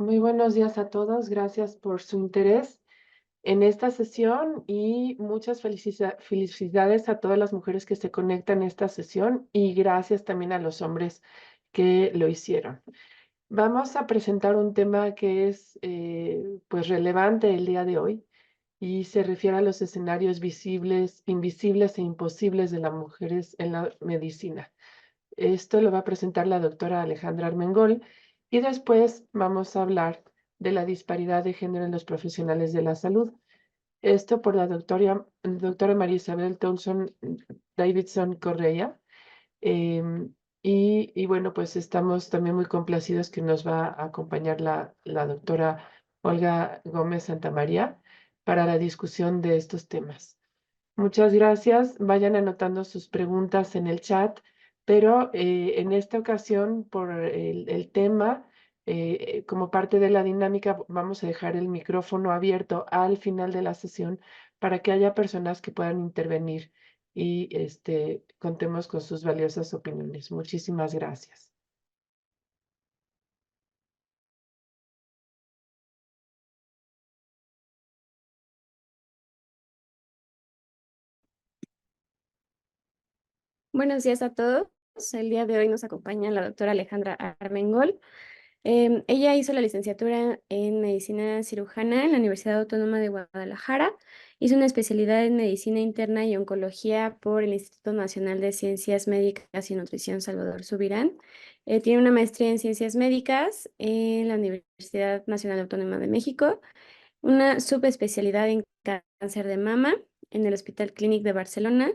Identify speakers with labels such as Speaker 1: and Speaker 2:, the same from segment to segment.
Speaker 1: Muy buenos días a todos. Gracias por su interés en esta sesión y muchas felicidades a todas las mujeres que se conectan a esta sesión y gracias también a los hombres que lo hicieron. Vamos a presentar un tema que es pues relevante el día de hoy y se refiere a los escenarios visibles, invisibles e imposibles de las mujeres en la medicina. Esto lo va a presentar la doctora Alejandra Armengol y después vamos a hablar de la disparidad de género en los profesionales de la salud. Esto por la doctora María Isabel Thompson Davidson Correa. Em, y bueno, pues estamos también muy complacidos que nos va a acompañar la doctora Olga Gómez Santamaría para la discusión de estos temas. Muchas gracias. Vayan anotando sus preguntas en el chat, pero en esta ocasión, por el tema, como parte de la dinámica, vamos a dejar el micrófono abierto al final de la sesión para que haya personas que puedan intervenir y contemos con sus valiosas opiniones. Muchísimas gracias.
Speaker 2: Buenos días a todos. El día de hoy nos acompaña la doctora Alejandra Armengol. Ella hizo la licenciatura en medicina cirujana en la Universidad Autónoma de Guadalajara. Hizo una especialidad en medicina interna y oncología por el Instituto Nacional de Ciencias Médicas y Nutrición Salvador Subirán. Tiene una maestría en ciencias médicas en la Universidad Nacional Autónoma de México, una subespecialidad en cáncer de mama en el Hospital Clínic de Barcelona.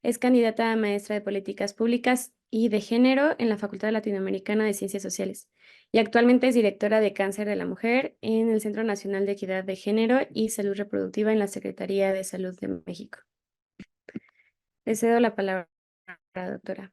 Speaker 2: Es candidata a maestra de políticas públicas y de género en la Facultad Latinoamericana de Ciencias Sociales y actualmente es directora de Cáncer de la Mujer en el Centro Nacional de Equidad de Género y Salud Reproductiva en la Secretaría de Salud de México. Le cedo la palabra, doctora.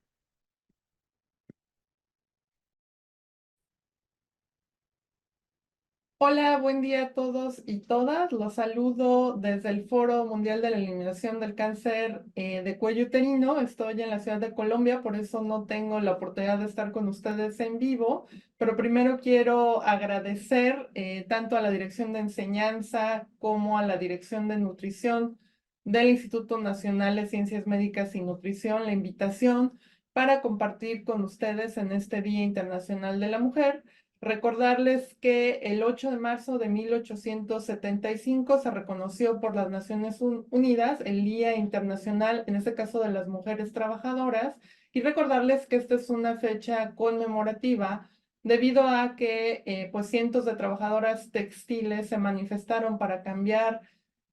Speaker 3: Hola, buen día a todos y todas. Los saludo desde el Foro Mundial de la Eliminación del Cáncer de Cuello Uterino. Estoy en la ciudad de Colombia, por eso no tengo la oportunidad de estar con ustedes en vivo, pero primero quiero agradecer tanto a la Dirección de Enseñanza como a la Dirección de Nutrición del Instituto Nacional de Ciencias Médicas y Nutrición la invitación para compartir con ustedes en este Día Internacional de la Mujer. Recordarles que el 8 de marzo de 1875 se reconoció por las Naciones Unidas el Día Internacional, en este caso de las Mujeres Trabajadoras, y recordarles que esta es una fecha conmemorativa debido a que pues cientos de trabajadoras textiles se manifestaron para cambiar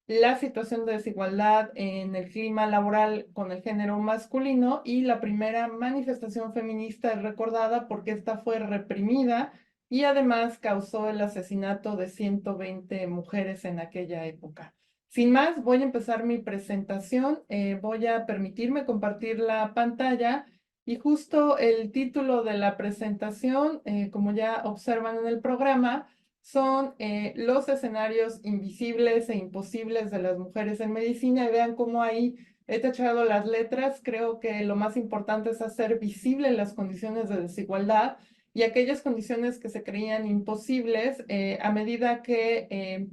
Speaker 3: la situación de desigualdad en el clima laboral con el género masculino, y la primera manifestación feminista es recordada porque esta fue reprimida y además causó el asesinato de 120 mujeres en aquella época. Sin más, voy a empezar mi presentación. Voy a permitirme compartir la pantalla y justo el título de la presentación, como ya observan en el programa, son los escenarios invisibles e imposibles de las mujeres en medicina. Y vean cómo ahí he tachado las letras. Creo que lo más importante es hacer visibles las condiciones de desigualdad y aquellas condiciones que se creían imposibles a medida que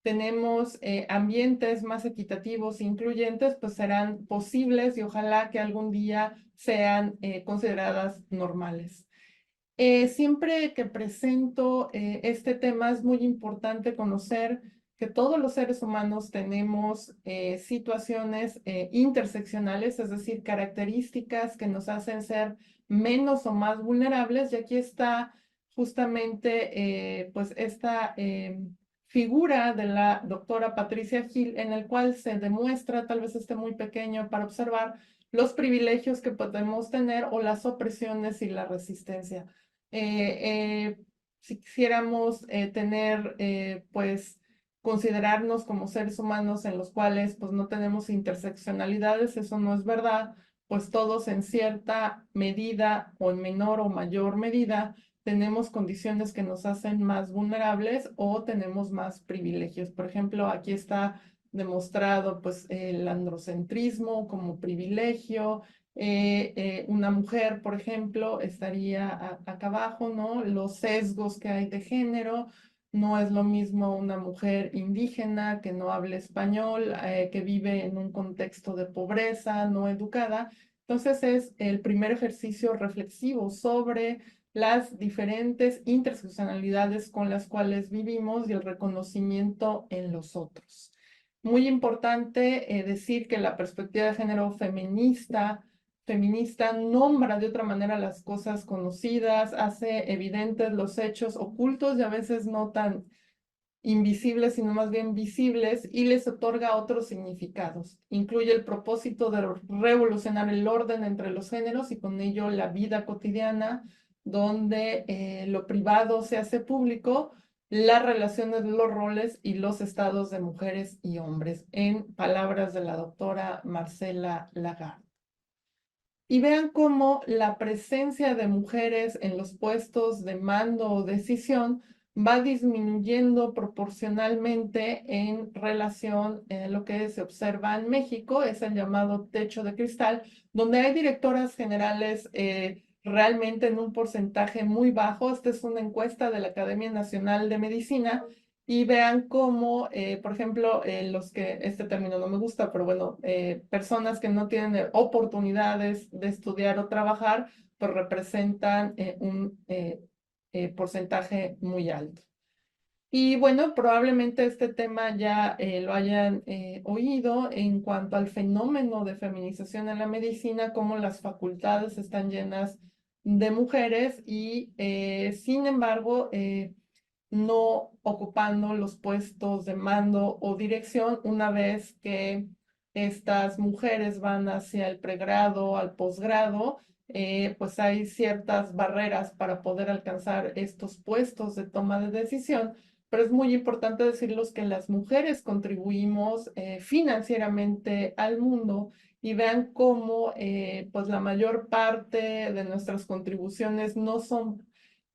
Speaker 3: tenemos ambientes más equitativos e incluyentes, pues serán posibles y ojalá que algún día sean consideradas normales. Siempre que presento este tema es muy importante conocer que todos los seres humanos tenemos situaciones interseccionales, es decir, características que nos hacen ser menos o más vulnerables. Y aquí está justamente pues esta figura de la doctora Patricia Hill, en el cual se demuestra, tal vez esté muy pequeño para observar, los privilegios que podemos tener o las opresiones y la resistencia. Si quisiéramos tener, pues, considerarnos como seres humanos en los cuales, pues, no tenemos interseccionalidades, eso no es verdad, pues todos en cierta medida o en menor o mayor medida tenemos condiciones que nos hacen más vulnerables o tenemos más privilegios. Por ejemplo, aquí está demostrado, pues, el androcentrismo como privilegio, Una mujer, por ejemplo, estaría acá abajo, ¿no? Los sesgos que hay de género. No es lo mismo una mujer indígena que no habla español, que vive en un contexto de pobreza, no educada. Entonces es el primer ejercicio reflexivo sobre las diferentes interseccionalidades con las cuales vivimos y el reconocimiento en los otros. Muy importante decir que la perspectiva de género feminista nombra de otra manera las cosas conocidas, hace evidentes los hechos ocultos y a veces no tan invisibles, sino más bien visibles, y les otorga otros significados. Incluye el propósito de revolucionar el orden entre los géneros y con ello la vida cotidiana, donde lo privado se hace público, las relaciones, los roles y los estados de mujeres y hombres, en palabras de la doctora Marcela Lagarde. Y vean cómo la presencia de mujeres en los puestos de mando o decisión va disminuyendo proporcionalmente en relación a lo que se observa en México, es el llamado techo de cristal, donde hay directoras generales realmente en un porcentaje muy bajo. Esta es una encuesta de la Academia Nacional de Medicina y vean cómo, por ejemplo, los que, este término no me gusta, pero bueno, personas que no tienen oportunidades de estudiar o trabajar, pues representan un porcentaje muy alto. Y bueno, probablemente este tema ya lo hayan oído en cuanto al fenómeno de feminización en la medicina, cómo las facultades están llenas de mujeres y sin embargo no ocupando los puestos de mando o dirección una vez que estas mujeres van hacia el pregrado, al posgrado, pues hay ciertas barreras para poder alcanzar estos puestos de toma de decisión, pero es muy importante decirlos que las mujeres contribuimos financieramente al mundo y vean cómo pues la mayor parte de nuestras contribuciones no son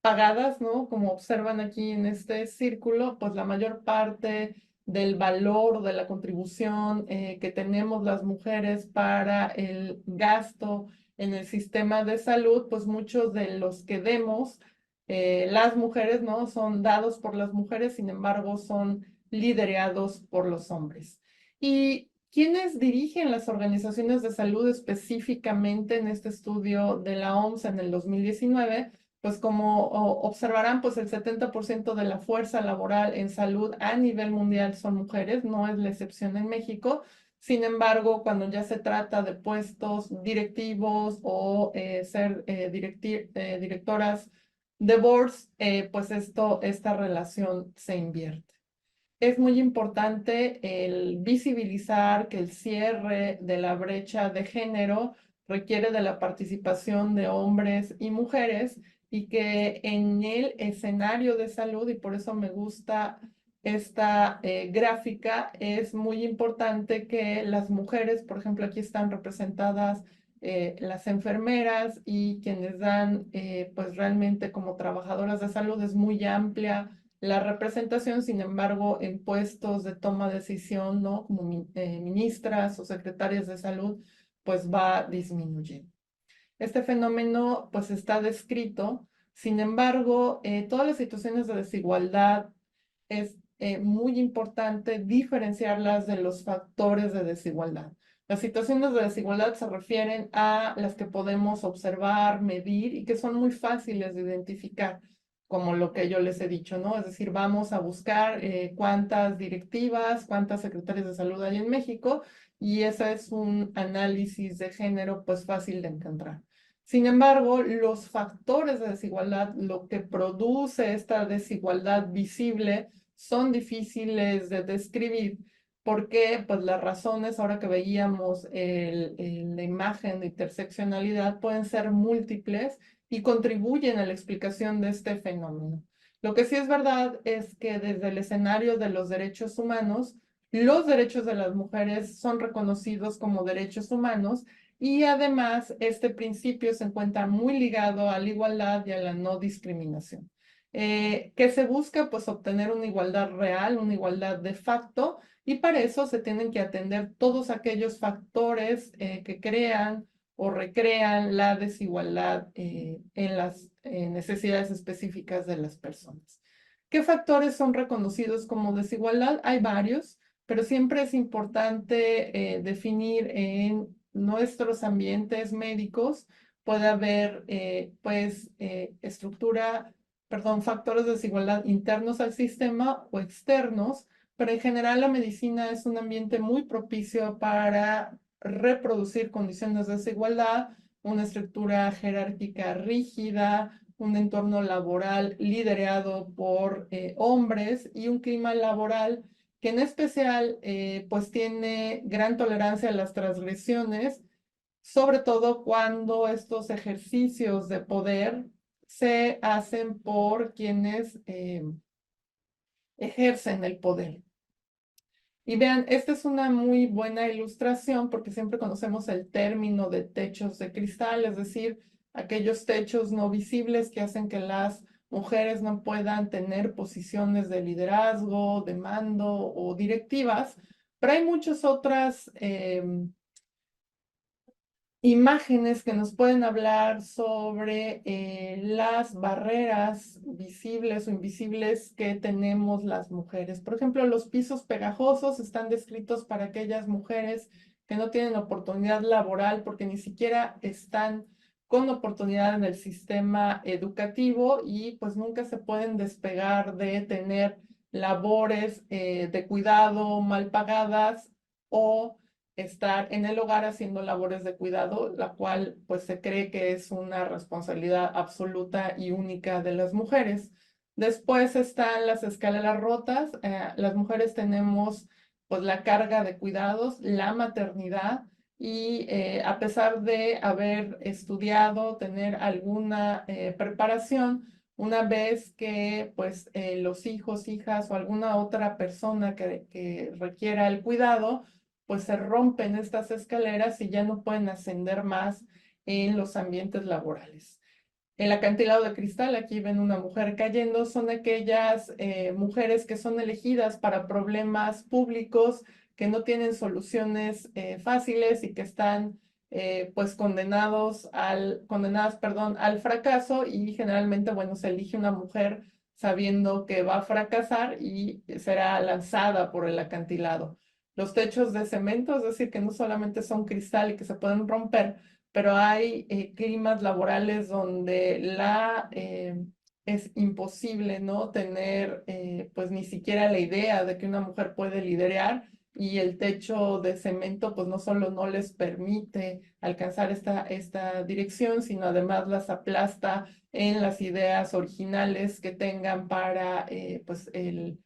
Speaker 3: pagadas, ¿no? Como observan aquí en este círculo, pues la mayor parte del valor de la contribución que tenemos las mujeres para el gasto en el sistema de salud, pues muchos de los que demos, las mujeres, ¿no? Son dados por las mujeres, sin embargo, son liderados por los hombres. ¿Y quiénes dirigen las organizaciones de salud específicamente en este estudio de la OMS en el 2019? Pues como observarán, pues el 70% de la fuerza laboral en salud a nivel mundial son mujeres, no es la excepción en México. Sin embargo, cuando ya se trata de puestos directivos o ser directoras de boards, pues esta relación se invierte. Es muy importante el visibilizar que el cierre de la brecha de género requiere de la participación de hombres y mujeres y que en el escenario de salud, y por eso me gusta esta gráfica, es muy importante que las mujeres, por ejemplo, aquí están representadas las enfermeras y quienes dan, pues realmente como trabajadoras de salud es muy amplia la representación, sin embargo, en puestos de toma de decisión, ¿no? Como ministras o secretarias de salud, pues va disminuyendo. Este fenómeno, pues está descrito, sin embargo, todas las situaciones de desigualdad es muy importante diferenciarlas de los factores de desigualdad. Las situaciones de desigualdad se refieren a las que podemos observar, medir y que son muy fáciles de identificar, como lo que yo les he dicho, ¿no? Es decir, vamos a buscar cuántas directivas, cuántas secretarias de salud hay en México y ese es un análisis de género pues fácil de encontrar. Sin embargo, los factores de desigualdad, lo que produce esta desigualdad visible, son difíciles de describir porque pues las razones, ahora que veíamos la imagen de interseccionalidad, pueden ser múltiples y contribuyen a la explicación de este fenómeno. Lo que sí es verdad es que desde el escenario de los derechos humanos, los derechos de las mujeres son reconocidos como derechos humanos y además este principio se encuentra muy ligado a la igualdad y a la no discriminación. ¿Qué se busca? Pues obtener una igualdad real, una igualdad de facto, y para eso se tienen que atender todos aquellos factores que crean o recrean la desigualdad en las necesidades específicas de las personas. ¿Qué factores son reconocidos como desigualdad? Hay varios, pero siempre es importante definir en nuestros ambientes médicos. Puede haber, factores de desigualdad internos al sistema o externos, pero en general la medicina es un ambiente muy propicio para reproducir condiciones de desigualdad, una estructura jerárquica rígida, un entorno laboral liderado por hombres y un clima laboral que en especial pues tiene gran tolerancia a las transgresiones, sobre todo cuando estos ejercicios de poder se hacen por quienes ejercen el poder. Y vean, esta es una muy buena ilustración porque siempre conocemos el término de techos de cristal, es decir, aquellos techos no visibles que hacen que las mujeres no puedan tener posiciones de liderazgo, de mando o directivas, pero hay muchas otras imágenes que nos pueden hablar sobre las barreras visibles o invisibles que tenemos las mujeres. Por ejemplo, los pisos pegajosos están descritos para aquellas mujeres que no tienen oportunidad laboral porque ni siquiera están con oportunidad en el sistema educativo y pues nunca se pueden despegar de tener labores de cuidado mal pagadas o estar en el hogar haciendo labores de cuidado, la cual pues se cree que es una responsabilidad absoluta y única de las mujeres. Después están las escaleras rotas. Las mujeres tenemos pues la carga de cuidados, la maternidad y a pesar de haber estudiado, tener alguna preparación, una vez que pues los hijos, hijas o alguna otra persona que requiera el cuidado, pues se rompen estas escaleras y ya no pueden ascender más en los ambientes laborales. El acantilado de cristal, aquí ven una mujer cayendo, son aquellas mujeres que son elegidas para problemas públicos, que no tienen soluciones fáciles y que están pues condenadas, perdón, al fracaso y generalmente, bueno, se elige una mujer sabiendo que va a fracasar y será lanzada por el acantilado. Los techos de cemento, es decir, que no solamente son cristal y que se pueden romper, pero hay climas laborales donde es imposible, ¿no? Tener pues ni siquiera la idea de que una mujer puede liderar y el techo de cemento pues no solo no les permite alcanzar esta dirección, sino además las aplasta en las ideas originales que tengan para pues el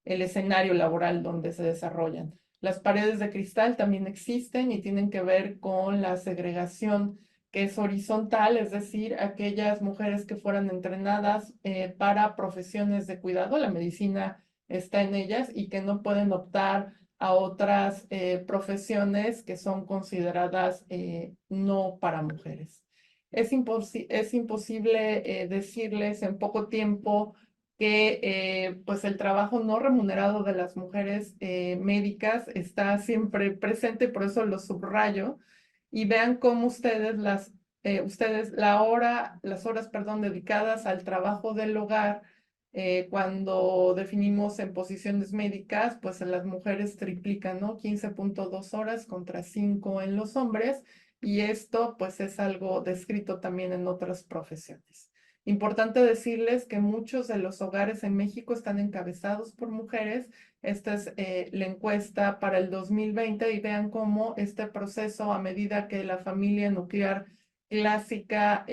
Speaker 3: escenario laboral donde se desarrollan. Las paredes de cristal también existen y tienen que ver con la segregación que es horizontal, es decir, aquellas mujeres que fueran entrenadas para profesiones de cuidado, la medicina está en ellas y que no pueden optar a otras profesiones que son consideradas no para mujeres. Es imposible decirles en poco tiempo que pues el trabajo no remunerado de las mujeres médicas está siempre presente, por eso lo subrayo, y vean cómo las horas, perdón, dedicadas al trabajo del hogar, cuando definimos en posiciones médicas, pues en las mujeres triplican, ¿no? 15.2 horas contra 5 en los hombres, y esto pues es algo descrito también en otras profesiones. Importante decirles que muchos de los hogares en México están encabezados por mujeres. Esta es la encuesta para el 2020 y vean cómo este proceso, a medida que la familia nuclear clásica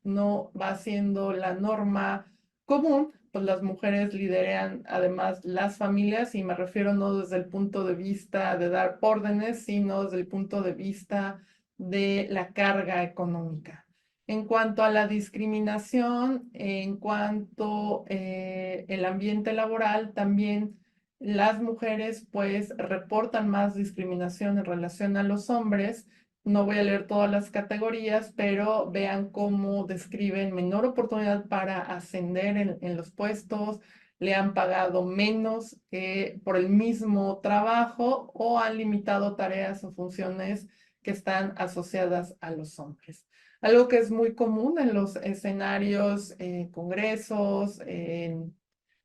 Speaker 3: no va siendo la norma común, pues las mujeres lideran además las familias y me refiero no desde el punto de vista de dar órdenes, sino desde el punto de vista de la carga económica. En cuanto a la discriminación, en cuanto el ambiente laboral, también las mujeres pues reportan más discriminación en relación a los hombres. No voy a leer todas las categorías, pero vean cómo describen menor oportunidad para ascender en los puestos, le han pagado menos que por el mismo trabajo o han limitado tareas o funciones que están asociadas a los hombres. Algo que es muy común en los escenarios, congresos, en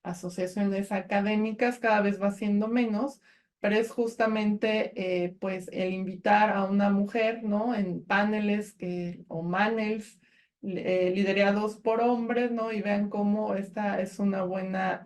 Speaker 3: asociaciones académicas, cada vez va siendo menos, pero es justamente pues el invitar a una mujer, ¿no? En paneles o manels liderados por hombres, ¿no? Y vean cómo esta es una buena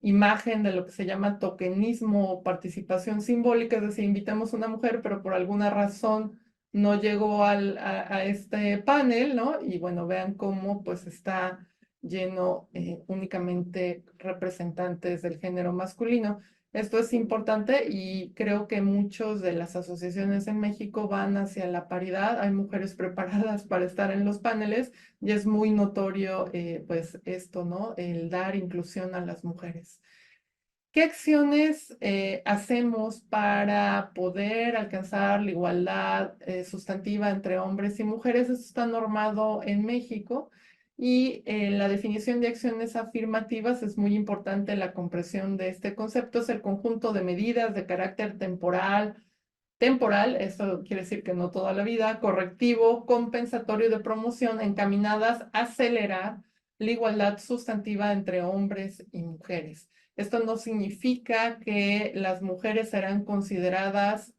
Speaker 3: imagen de lo que se llama tokenismo o participación simbólica, es decir, invitamos a una mujer, pero por alguna razón no llegó a este panel, ¿no? Y bueno, vean cómo pues está lleno únicamente representantes del género masculino. Esto es importante y creo que muchas de las asociaciones en México van hacia la paridad. Hay mujeres preparadas para estar en los paneles y es muy notorio pues esto, ¿no? El dar inclusión a las mujeres. ¿Qué acciones hacemos para poder alcanzar la igualdad sustantiva entre hombres y mujeres? Esto está normado en México y la definición de acciones afirmativas es muy importante. La comprensión de este concepto es el conjunto de medidas de carácter temporal, esto quiere decir que no toda la vida, correctivo, compensatorio de promoción, encaminadas a acelerar la igualdad sustantiva entre hombres y mujeres. Esto no significa que las mujeres serán consideradas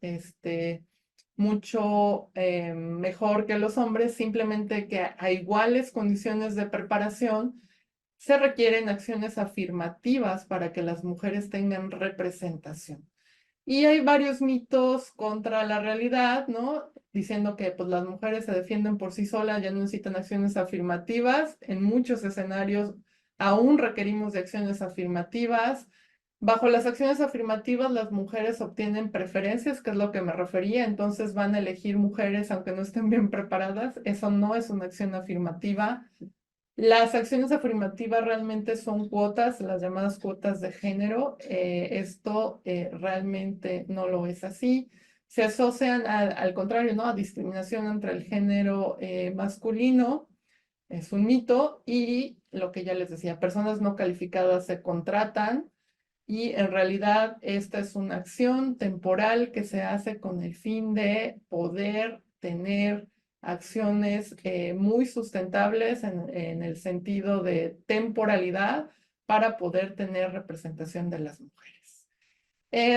Speaker 3: mucho mejor que los hombres, simplemente que a iguales condiciones de preparación se requieren acciones afirmativas para que las mujeres tengan representación. Y hay varios mitos contra la realidad, ¿no? Diciendo que pues, las mujeres se defienden por sí solas, ya no necesitan acciones afirmativas. En muchos escenarios aún requerimos de acciones afirmativas. Bajo las acciones afirmativas, las mujeres obtienen preferencias, que es lo que me refería, entonces van a elegir mujeres aunque no estén bien preparadas. Eso no es una acción afirmativa. Las acciones afirmativas realmente son cuotas, las llamadas cuotas de género. Esto realmente no lo es así. Se asocian al contrario, ¿no? A discriminación entre el género masculino. Es un mito. Y lo que ya les decía, personas no calificadas se contratan y en realidad esta es una acción temporal que se hace con el fin de poder tener acciones muy sustentables en el sentido de temporalidad para poder tener representación de las mujeres.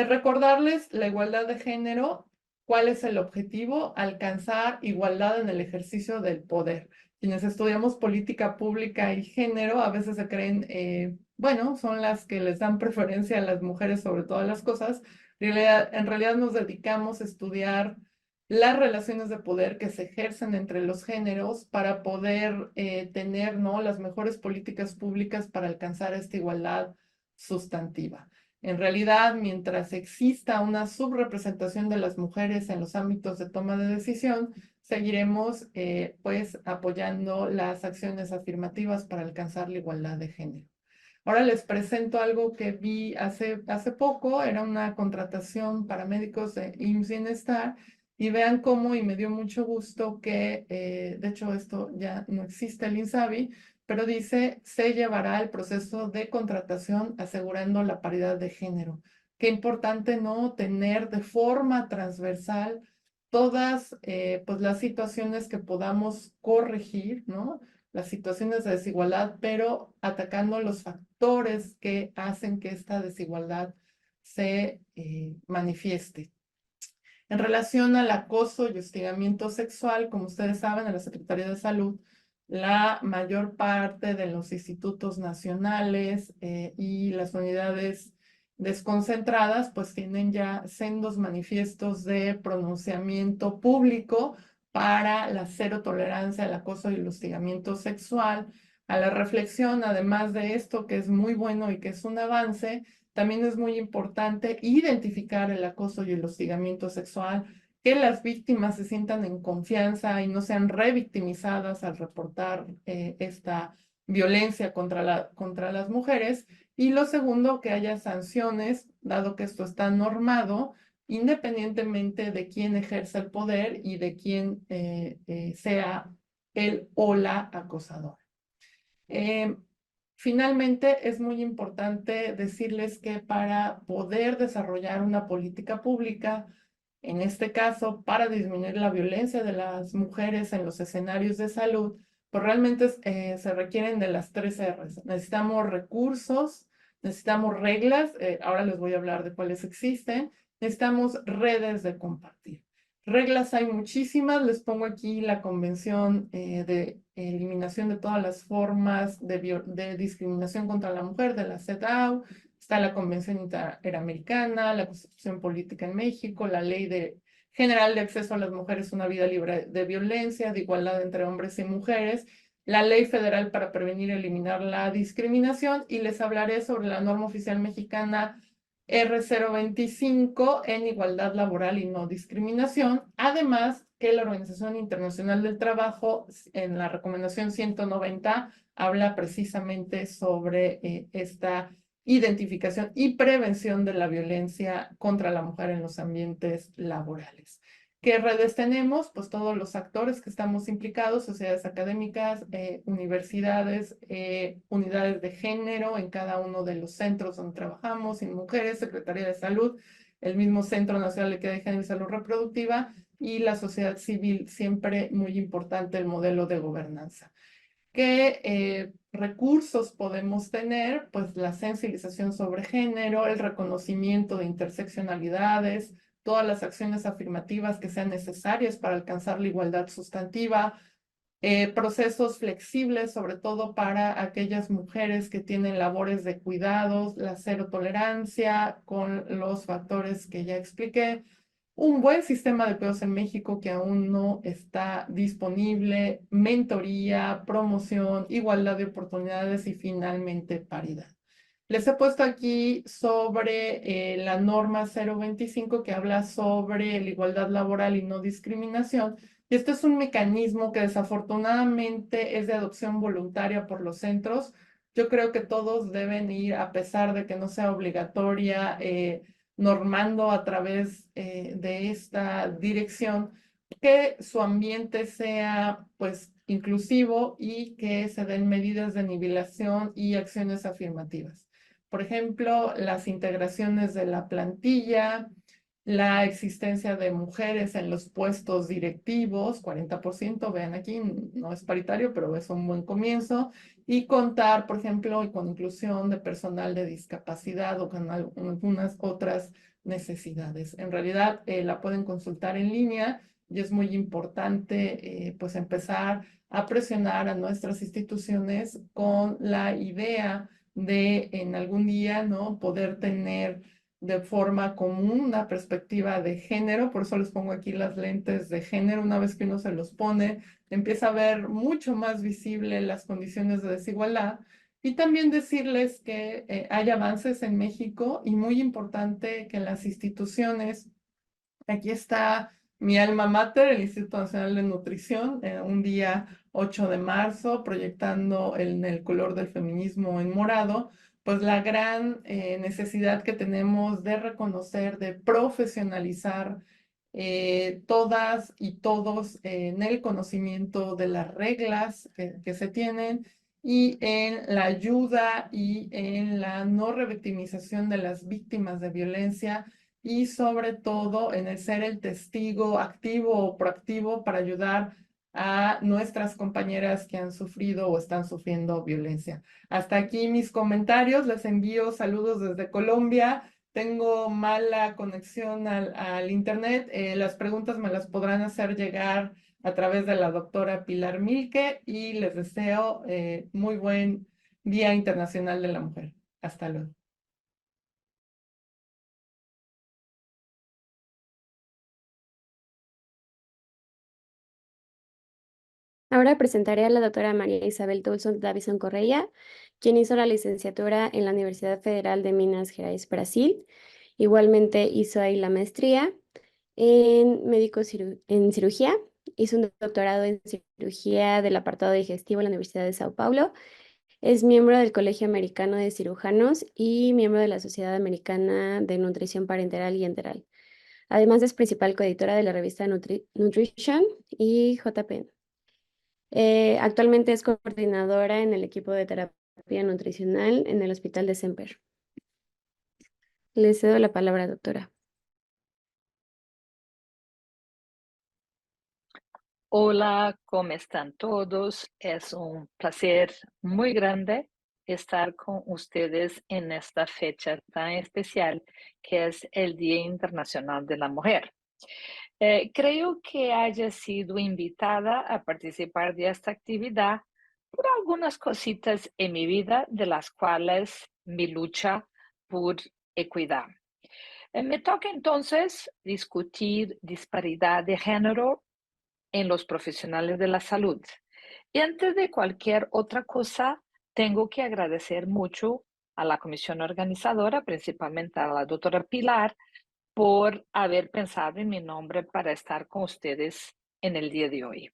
Speaker 3: Recordarles la igualdad de género. ¿Cuál es el objetivo? Alcanzar igualdad en el ejercicio del poder. Quienes estudiamos política pública y género a veces se creen, bueno, son las que les dan preferencia a las mujeres sobre todas las cosas. En realidad nos dedicamos a estudiar las relaciones de poder que se ejercen entre los géneros para poder tener, ¿no? las mejores políticas públicas para alcanzar esta igualdad sustantiva. En realidad, mientras exista una subrepresentación de las mujeres en los ámbitos de toma de decisión, seguiremos pues apoyando las acciones afirmativas para alcanzar la igualdad de género. Ahora les presento algo que vi hace poco, era una contratación para médicos de IMSS Bienestar y vean cómo, y me dio mucho gusto que, de hecho esto ya no existe el INSABI, pero dice, se llevará el proceso de contratación asegurando la paridad de género. Qué importante, ¿no? Tener de forma transversal todas pues las situaciones que podamos corregir, ¿no? Las situaciones de desigualdad, pero atacando los factores que hacen que esta desigualdad se manifieste. En relación al acoso y hostigamiento sexual, como ustedes saben, en la Secretaría de Salud, la mayor parte de los institutos nacionales y las unidades desconcentradas, pues tienen ya sendos manifiestos de pronunciamiento público para la cero tolerancia al acoso y el hostigamiento sexual. A la reflexión, además de esto, que es muy bueno y que es un avance, también es muy importante identificar el acoso y el hostigamiento sexual, que las víctimas se sientan en confianza y no sean revictimizadas al reportar esta violencia contra las mujeres. Y lo segundo, que haya sanciones, dado que esto está normado, independientemente de quién ejerza el poder y de quién sea el o la acosadora. Finalmente, es muy importante decirles que para poder desarrollar una política pública en este caso, para disminuir la violencia de las mujeres en los escenarios de salud, pues realmente se requieren de las tres R's. Necesitamos recursos, necesitamos reglas, ahora les voy a hablar de cuáles existen, necesitamos redes de compartir. Reglas hay muchísimas, les pongo aquí la Convención de Eliminación de todas las formas de discriminación contra la mujer, de la CEDAW, está la Convención Interamericana, la Constitución Política en México, la Ley General de Acceso a las Mujeres a una Vida Libre de Violencia, de igualdad entre hombres y mujeres, la Ley Federal para prevenir y eliminar la discriminación, y les hablaré sobre la norma oficial mexicana R025 en igualdad laboral y no discriminación. Además, que la Organización Internacional del Trabajo, en la recomendación 190, habla precisamente sobre esta identificación y prevención de la violencia contra la mujer en los ambientes laborales. ¿Qué redes tenemos? Pues todos los actores que estamos implicados, sociedades académicas, universidades, unidades de género en cada uno de los centros donde trabajamos, en mujeres, Secretaría de Salud, el mismo Centro Nacional de Equidad de Género y Salud Reproductiva y la sociedad civil, siempre muy importante el modelo de gobernanza. ¿Qué recursos podemos tener? Pues la sensibilización sobre género, el reconocimiento de interseccionalidades, todas las acciones afirmativas que sean necesarias para alcanzar la igualdad sustantiva, procesos flexibles, sobre todo para aquellas mujeres que tienen labores de cuidados, la cero tolerancia con los factores que ya expliqué, un buen sistema de cuidados en México que aún no está disponible, mentoría, promoción, igualdad de oportunidades y finalmente paridad. Les he puesto aquí sobre la norma 025 que habla sobre la igualdad laboral y no discriminación. Y este es un mecanismo que desafortunadamente es de adopción voluntaria por los centros. Yo creo que todos deben ir, a pesar de que no sea obligatoria, normando a través de esta dirección, que su ambiente sea pues inclusivo y que se den medidas de nivelación y acciones afirmativas. Por ejemplo, las integraciones de la plantilla, la existencia de mujeres en los puestos directivos, 40%, vean aquí, no es paritario, pero es un buen comienzo, y contar, por ejemplo, con inclusión de personal de discapacidad o con algunas otras necesidades. En realidad, la pueden consultar en línea y es muy importante, pues, empezar a presionar a nuestras instituciones con la idea de en algún día, ¿no?, poder tener de forma común una perspectiva de género. Por eso les pongo aquí las lentes de género. Una vez que uno se los pone, empieza a ver mucho más visible las condiciones de desigualdad. Y también decirles que hay avances en México y muy importante que las instituciones, aquí está mi alma mater, el Instituto Nacional de Nutrición, un día 8 de marzo, proyectando en el color del feminismo en morado, pues la gran necesidad que tenemos de reconocer, de profesionalizar todas y todos en el conocimiento de las reglas que se tienen y en la ayuda y en la no revictimización de las víctimas de violencia y sobre todo en el ser el testigo activo o proactivo para ayudar a nuestras compañeras que han sufrido o están sufriendo violencia. Hasta aquí mis comentarios, les envío saludos desde Colombia. Tengo mala conexión al internet. Las preguntas me las podrán hacer llegar a través de la doctora Pilar Milke y les deseo muy buen Día Internacional de la Mujer. Hasta luego.
Speaker 2: Ahora presentaré a la doctora María Isabel Toulson Davison Correia, quien hizo la licenciatura en la Universidad Federal de Minas Gerais, Brasil. Igualmente hizo ahí la maestría en en cirugía. Hizo un doctorado en cirugía del apartado digestivo en la Universidad de Sao Paulo. Es miembro del Colegio Americano de Cirujanos y miembro de la Sociedad Americana de Nutrición Parenteral y Enteral. Además es principal coeditora de la revista Nutrition y JPN. Actualmente es coordinadora en el equipo de terapia nutricional en el Hospital de Semper. Le cedo la palabra, doctora.
Speaker 4: Hola, ¿cómo están todos? Es un placer muy grande estar con ustedes en esta fecha tan especial que es el Día Internacional de la Mujer. Creo que haya sido invitada a participar de esta actividad por algunas cositas en mi vida de las cuales mi lucha por equidad. Me toca entonces discutir disparidad de género en los profesionales de la salud. Y antes de cualquier otra cosa, tengo que agradecer mucho a la comisión organizadora, principalmente a la doctora Pilar, por haber pensado en mi nombre para estar con ustedes en el día de hoy.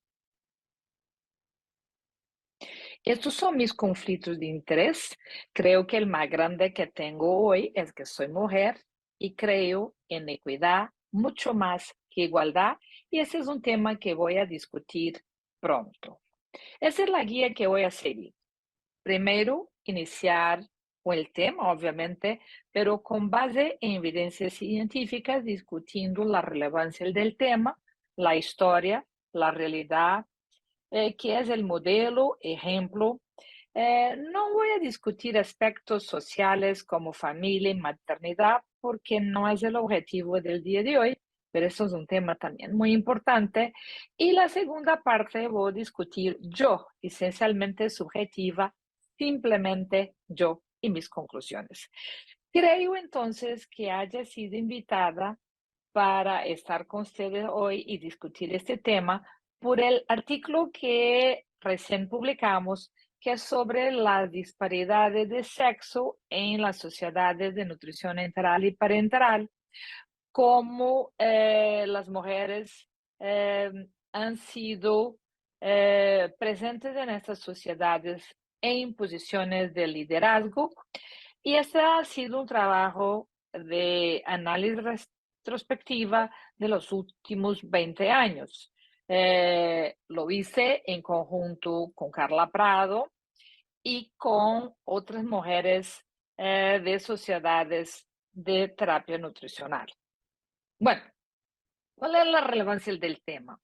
Speaker 4: Estos son mis conflictos de interés. Creo que el más grande que tengo hoy es que soy mujer y creo en equidad mucho más que igualdad, y ese es un tema que voy a discutir pronto. Esa es la guía que voy a seguir. Primero, iniciar con el tema, obviamente, pero con base en evidencias científicas, discutiendo la relevancia del tema, la historia, la realidad, qué es el modelo, ejemplo. No voy a discutir aspectos sociales como familia y maternidad, porque no es el objetivo del día de hoy, pero eso es un tema también muy importante. Y la segunda parte voy a discutir yo, esencialmente subjetiva, simplemente yo y mis conclusiones. Creo entonces que haya sido invitada para estar con ustedes hoy y discutir este tema por el artículo que recién publicamos, que es sobre las disparidades de sexo en las sociedades de nutrición enteral y parenteral, cómo las mujeres han sido presentes en estas sociedades en posiciones de liderazgo. Y este ha sido un trabajo de análisis retrospectiva de los últimos 20 años. Lo hice en conjunto con Carla Prado y con otras mujeres de sociedades de terapia nutricional. Bueno, ¿cuál es la relevancia del tema?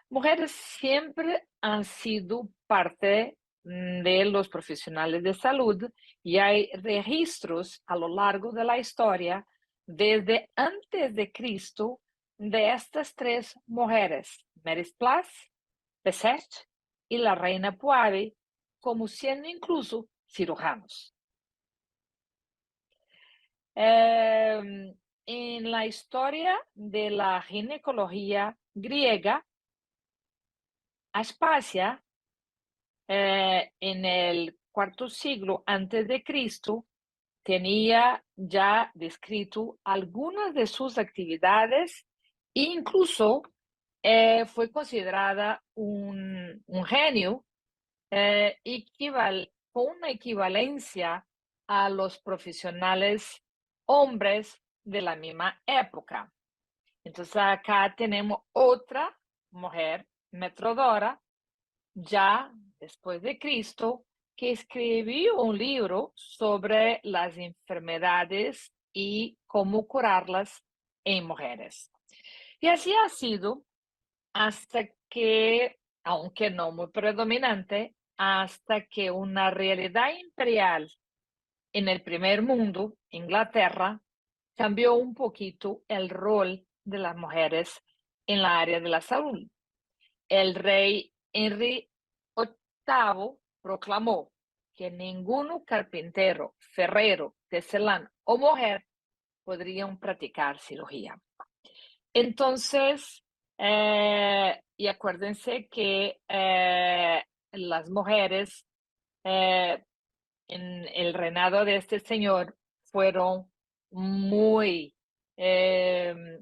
Speaker 4: Mujeres siempre han sido parte de los profesionales de salud y hay registros a lo largo de la historia, desde antes de Cristo, de estas tres mujeres, Mary Place, Besset y la reina Poave, como siendo incluso cirujanos. En la historia de la ginecología griega, Aspasia, en el cuarto siglo antes de Cristo, tenía ya descrito algunas de sus actividades e incluso fue considerada un genio con una equivalencia a los profesionales hombres de la misma época. Entonces acá tenemos otra mujer, Metrodora, ya después de Cristo, que escribió un libro sobre las enfermedades y cómo curarlas en mujeres. Y así ha sido hasta que, aunque no muy predominante, hasta que una realidad imperial en el primer mundo, Inglaterra, cambió un poquito el rol de las mujeres en la área de la salud. El rey Henry VIII proclamó que ningún carpintero, ferrero, tecelán o mujer podrían practicar cirugía. Entonces, y acuérdense que las mujeres en el reinado de este señor fueron muy,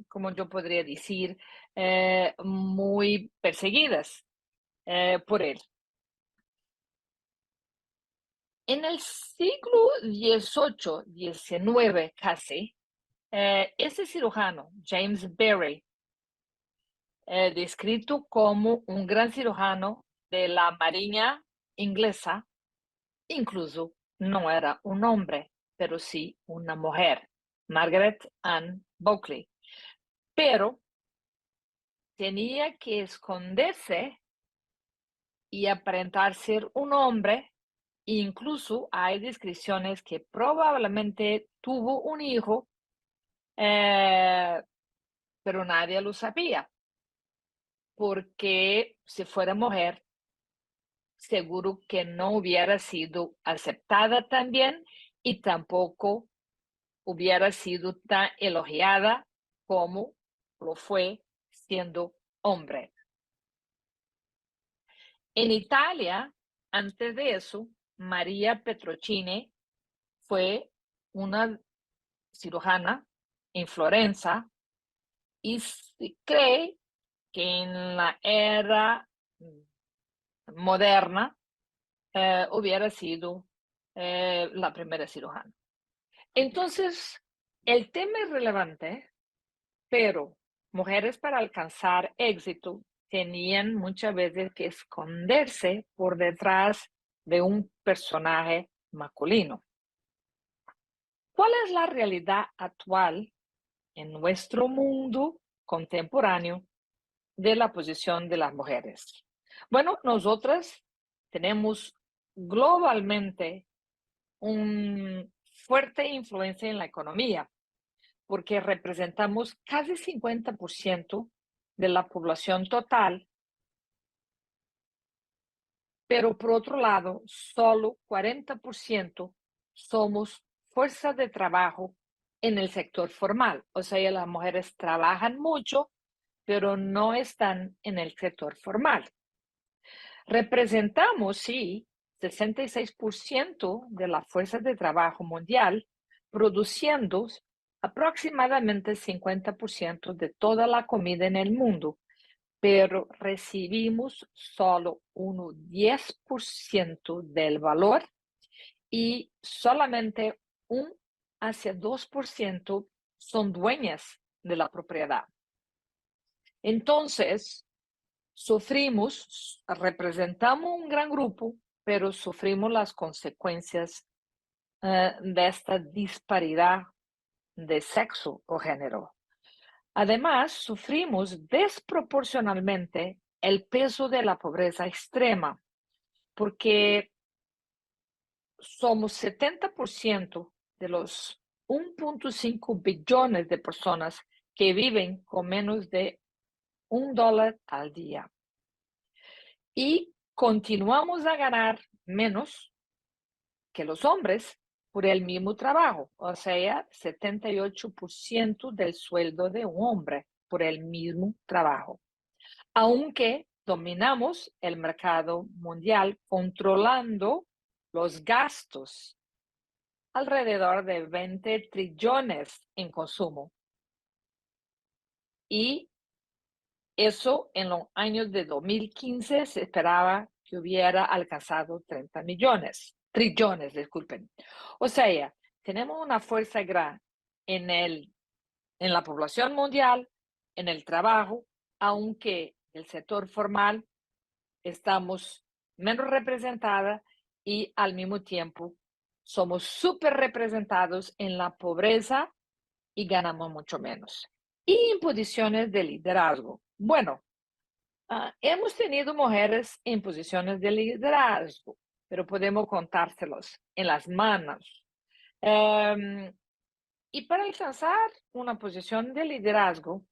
Speaker 4: como yo podría decir, muy perseguidas por él. En el siglo XVIII, XIX casi, ese cirujano, James Berry, descrito como un gran cirujano de la Marina inglesa, incluso no era un hombre, pero sí una mujer, Margaret Ann Buckley. Pero tenía que esconderse y aparentar ser un hombre. Incluso hay descripciones que probablemente tuvo un hijo, pero nadie lo sabía, porque si fuera mujer, seguro que no hubiera sido aceptada también y tampoco hubiera sido tan elogiada como lo fue siendo hombre. En Italia, antes de eso, María Petrocini fue una cirujana en Florencia y se cree que en la era moderna hubiera sido la primera cirujana. Entonces, el tema es relevante, pero mujeres para alcanzar éxito tenían muchas veces que esconderse por detrás de un personaje masculino. ¿Cuál es la realidad actual en nuestro mundo contemporáneo de la posición de las mujeres? Bueno, nosotras tenemos globalmente una fuerte influencia en la economía, porque representamos casi 50% de la población total, pero por otro lado, solo 40% somos fuerza de trabajo en el sector formal. O sea, las mujeres trabajan mucho, pero no están en el sector formal. Representamos, sí, 66% de la fuerza de trabajo mundial, produciendo aproximadamente 50% de toda la comida en el mundo, pero recibimos solo un 10% del valor y solamente un hacia 2% son dueñas de la propiedad. Entonces, sufrimos, representamos un gran grupo, pero sufrimos las consecuencias de esta disparidad de sexo o género. Además, sufrimos desproporcionalmente el peso de la pobreza extrema, porque somos 70% de los 1.5 billones de personas que viven con menos de $1 al día. Y continuamos a ganar menos que los hombres por el mismo trabajo, o sea, 78% del sueldo de un hombre por el mismo trabajo. Aunque dominamos el mercado mundial controlando los gastos, alrededor de 20 trillones en consumo. Y eso en los años de 2015 se esperaba que hubiera alcanzado 30 trillones, disculpen. O sea, tenemos una fuerza gran en la población mundial, en el trabajo, aunque el sector formal estamos menos representada y al mismo tiempo somos súper representados en la pobreza y ganamos mucho menos. Y en posiciones de liderazgo. Bueno, hemos tenido mujeres en posiciones de liderazgo, pero podemos contárselos en las manos. Y para alcanzar una posición de liderazgo,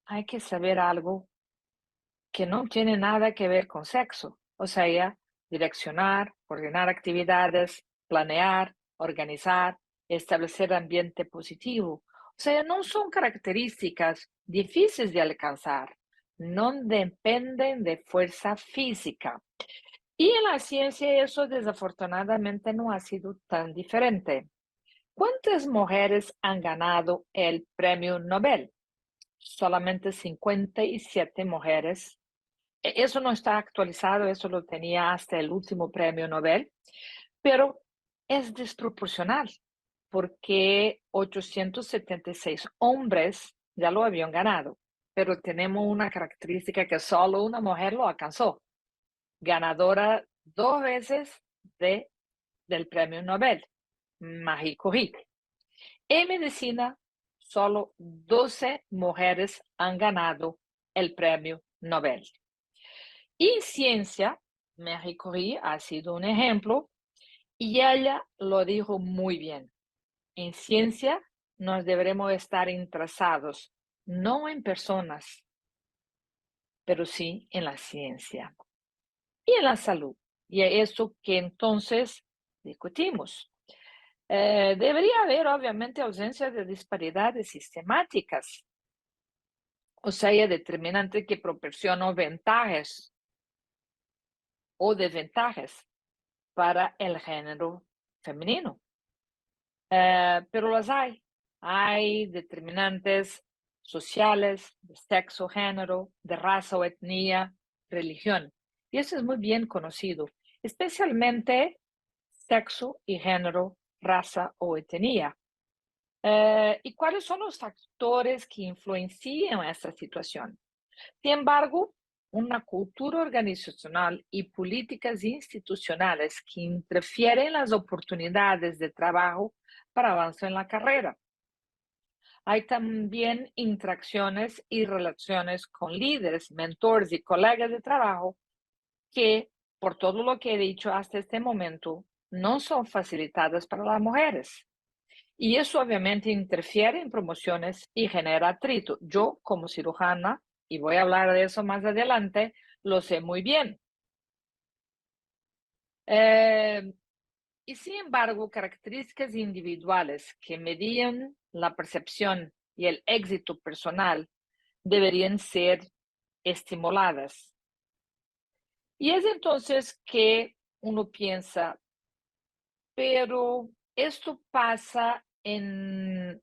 Speaker 4: hay que saber algo que no tiene nada que ver con sexo. O sea, direccionar, coordinar actividades, planear, organizar, establecer ambiente positivo. O sea, no son características difíciles de alcanzar, no dependen de fuerza física. Y en la ciencia eso desafortunadamente no ha sido tan diferente. ¿Cuántas mujeres han ganado el premio Nobel? Solamente 57 mujeres. Eso no está actualizado, eso lo tenía hasta el último premio Nobel, pero es desproporcional porque 876 hombres ya lo habían ganado, pero tenemos una característica que solo una mujer lo alcanzó, ganadora 2 veces del premio Nobel, Marie Curie. En medicina, solo 12 mujeres han ganado el premio Nobel. Y en ciencia, Marie Curie ha sido un ejemplo y ella lo dijo muy bien. En ciencia nos deberemos estar interesados no en personas, pero sí en la ciencia y en la salud. Y es eso que entonces discutimos. Debería haber, obviamente, ausencia de disparidades sistemáticas, o sea, determinantes que proporcionan ventajas o desventajas para el género femenino. Pero las hay. Hay determinantes sociales, de sexo, género, de raza o etnia, religión. Y eso es muy bien conocido, especialmente sexo y género, raza o etnia. ¿Y cuáles son los factores que influencian esta situación? Sin embargo, una cultura organizacional y políticas institucionales que interfieren en las oportunidades de trabajo para avanzar en la carrera. Hay también interacciones y relaciones con líderes, mentores y colegas de trabajo que, por todo lo que he dicho hasta este momento, no son facilitadas para las mujeres. Y eso obviamente interfiere en promociones y genera atrito. Yo, como cirujana, y voy a hablar de eso más adelante, lo sé muy bien. Y sin embargo, características individuales que medían la percepción y el éxito personal deberían ser estimuladas. Y es entonces que uno piensa, pero esto pasa en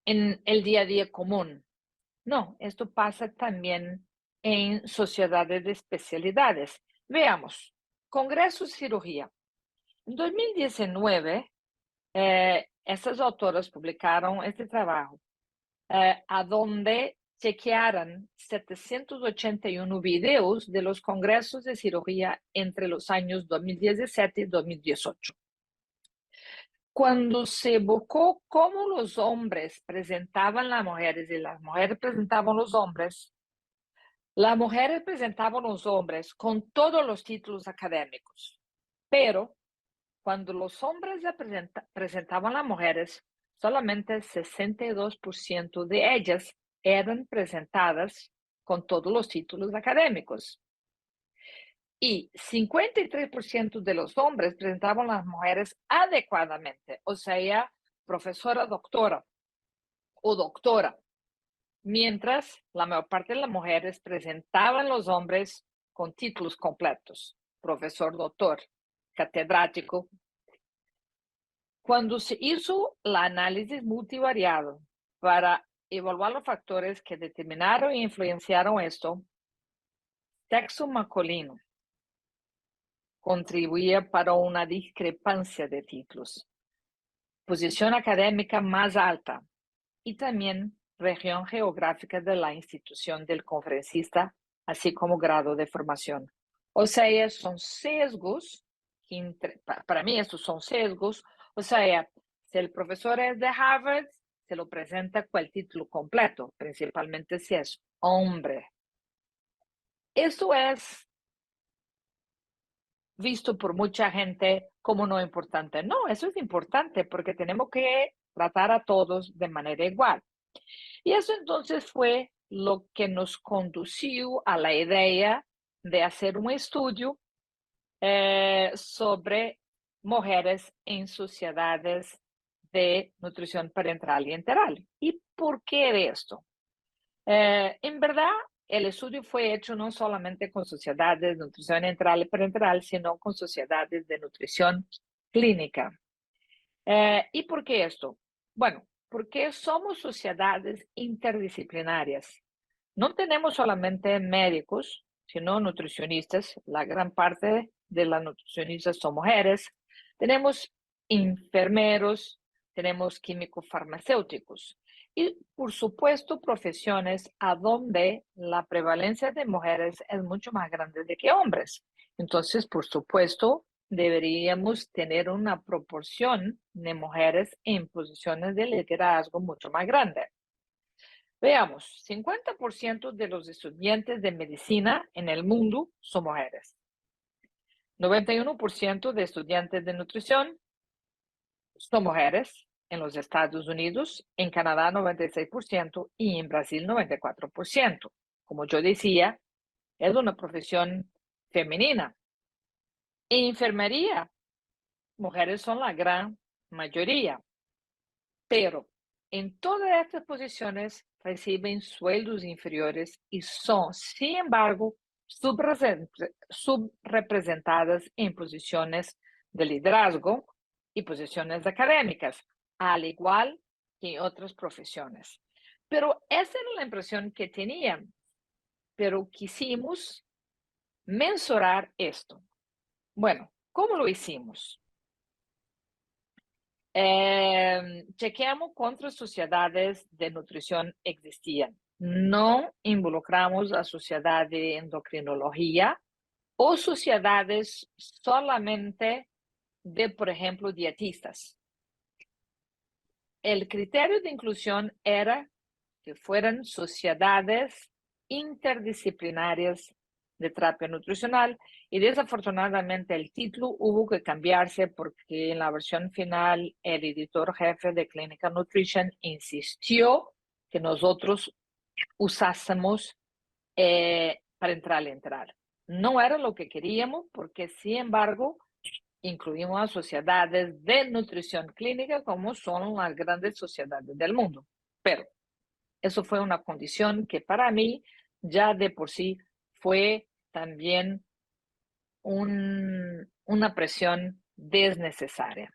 Speaker 4: el día a día común. No, esto pasa también en sociedades de especialidades. Veamos, Congreso de Cirugía. En 2019, estas autoras publicaron este trabajo, a donde chequearon 781 videos de los congresos de cirugía entre los años 2017 y 2018. Cuando se evocó cómo los hombres presentaban a las mujeres y las mujeres presentaban a los hombres, las mujeres presentaban a los hombres con todos los títulos académicos, pero cuando los hombres presentaban a las mujeres, solamente el 62% de ellas eran presentadas con todos los títulos académicos. Y 53% de los hombres presentaban a las mujeres adecuadamente, o sea, profesora, doctora o doctora, mientras la mayor parte de las mujeres presentaban a los hombres con títulos completos, profesor, doctor, catedrático. Cuando se hizo el análisis multivariado para evaluar los factores que determinaron e influenciaron esto, sexo masculino contribuía para una discrepancia de títulos, posición académica más alta y también región geográfica de la institución del conferencista, así como grado de formación. O sea, son sesgos, para mí estos son sesgos, o sea, si el profesor es de Harvard, se lo presenta con el título completo, principalmente si es hombre. Esto es visto por mucha gente como no importante. No, eso es importante porque tenemos que tratar a todos de manera igual. Y eso entonces fue lo que nos condució a la idea de hacer un estudio sobre mujeres en sociedades de nutrición parental y enteral. ¿Y por qué de esto? En verdad, el estudio fue hecho no solamente con sociedades de nutrición enteral y parenteral, sino con sociedades de nutrición clínica. ¿Y por qué esto? Bueno, porque somos sociedades interdisciplinarias. No tenemos solamente médicos, sino nutricionistas. La gran parte de las nutricionistas son mujeres. Tenemos enfermeros, tenemos químicos farmacéuticos y, por supuesto, profesiones a donde la prevalencia de mujeres es mucho más grande de que hombres. Entonces, por supuesto, deberíamos tener una proporción de mujeres en posiciones de liderazgo mucho más grande. Veamos, 50% de los estudiantes de medicina en el mundo son mujeres. 91% de estudiantes de nutrición son mujeres en los Estados Unidos, en Canadá 96% y en Brasil 94%. Como yo decía, es una profesión femenina. En enfermería, mujeres son la gran mayoría, pero en todas estas posiciones reciben sueldos inferiores y son, sin embargo, subrepresentadas en posiciones de liderazgo y posiciones académicas, al igual que en otras profesiones. Pero esa era la impresión que tenían, pero quisimos mensurar esto. Bueno, ¿cómo lo hicimos? Chequeamos cuántas sociedades de nutrición existían. No involucramos a sociedad de endocrinología o sociedades solamente de, por ejemplo, dietistas. El criterio de inclusión era que fueran sociedades interdisciplinarias de terapia nutricional y desafortunadamente el título hubo que cambiarse porque en la versión final el editor jefe de Clinical Nutrition insistió que nosotros usásemos para entrar. No era lo que queríamos porque, sin embargo, incluimos a sociedades de nutrición clínica como son las grandes sociedades del mundo. Pero eso fue una condición que para mí ya de por sí fue también una presión desnecesaria.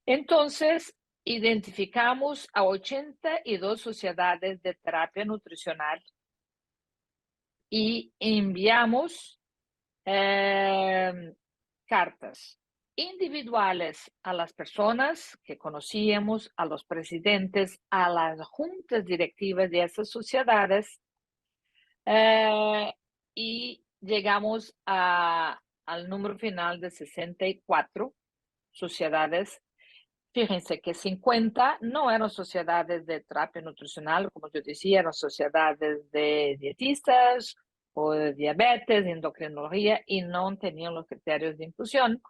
Speaker 4: Entonces, identificamos a 82 sociedades de terapia nutricional y enviamos cartas individuales a las personas que conocíamos, a los presidentes, a las juntas directivas de esas sociedades, y llegamos al número final de 64 sociedades. Fíjense que 50 no eran sociedades de terapia nutricional, como yo decía, eran sociedades de dietistas o de diabetes, de endocrinología, y no tenían los criterios de inclusión.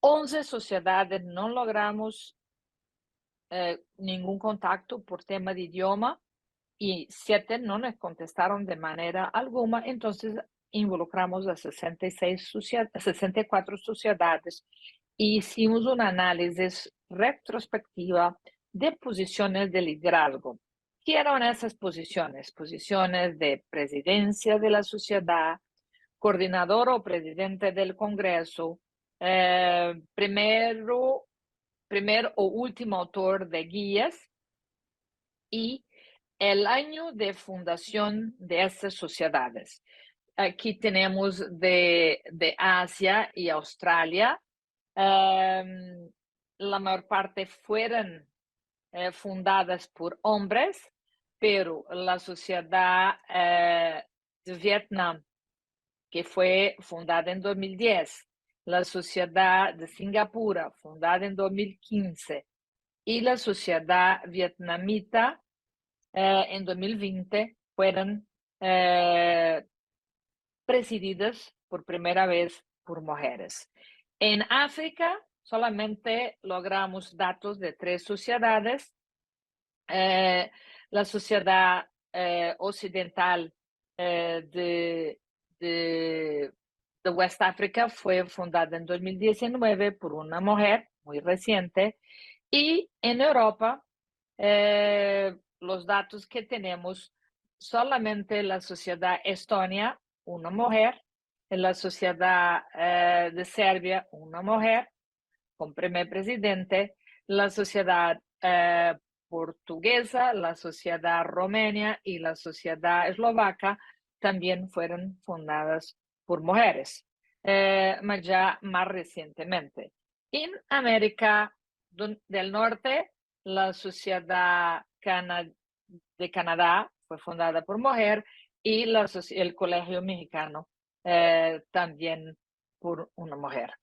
Speaker 4: 11 sociedades no logramos ningún contacto por tema de idioma y 7 no nos contestaron de manera alguna, entonces involucramos a 64 sociedades y hicimos un análisis retrospectiva de posiciones de liderazgo. ¿Qué eran esas posiciones? Posiciones de presidencia de la sociedad, coordinador o presidente del Congreso, primer o último autor de guías y el año de fundación de estas sociedades. Aquí tenemos de Asia y Australia. La mayor parte fueron fundadas por hombres, pero la sociedad de Vietnam, que fue fundada en 2010, la sociedad de Singapur, fundada en 2015, y la sociedad vietnamita en 2020 fueron presididas por primera vez por mujeres. En África solamente logramos datos de 3 sociedades. La sociedad occidental de West África fue fundada en 2019 por una mujer muy reciente, y en Europa los datos que tenemos, solamente la sociedad Estonia, una mujer, en la sociedad de Serbia, una mujer, con primer presidente, la sociedad portuguesa, la sociedad romena y la sociedad eslovaca también fueron fundadas por mujeres, ya más recientemente. En América del Norte, la sociedad de Canadá fue fundada por mujer y el Colegio Mexicano también por una mujer.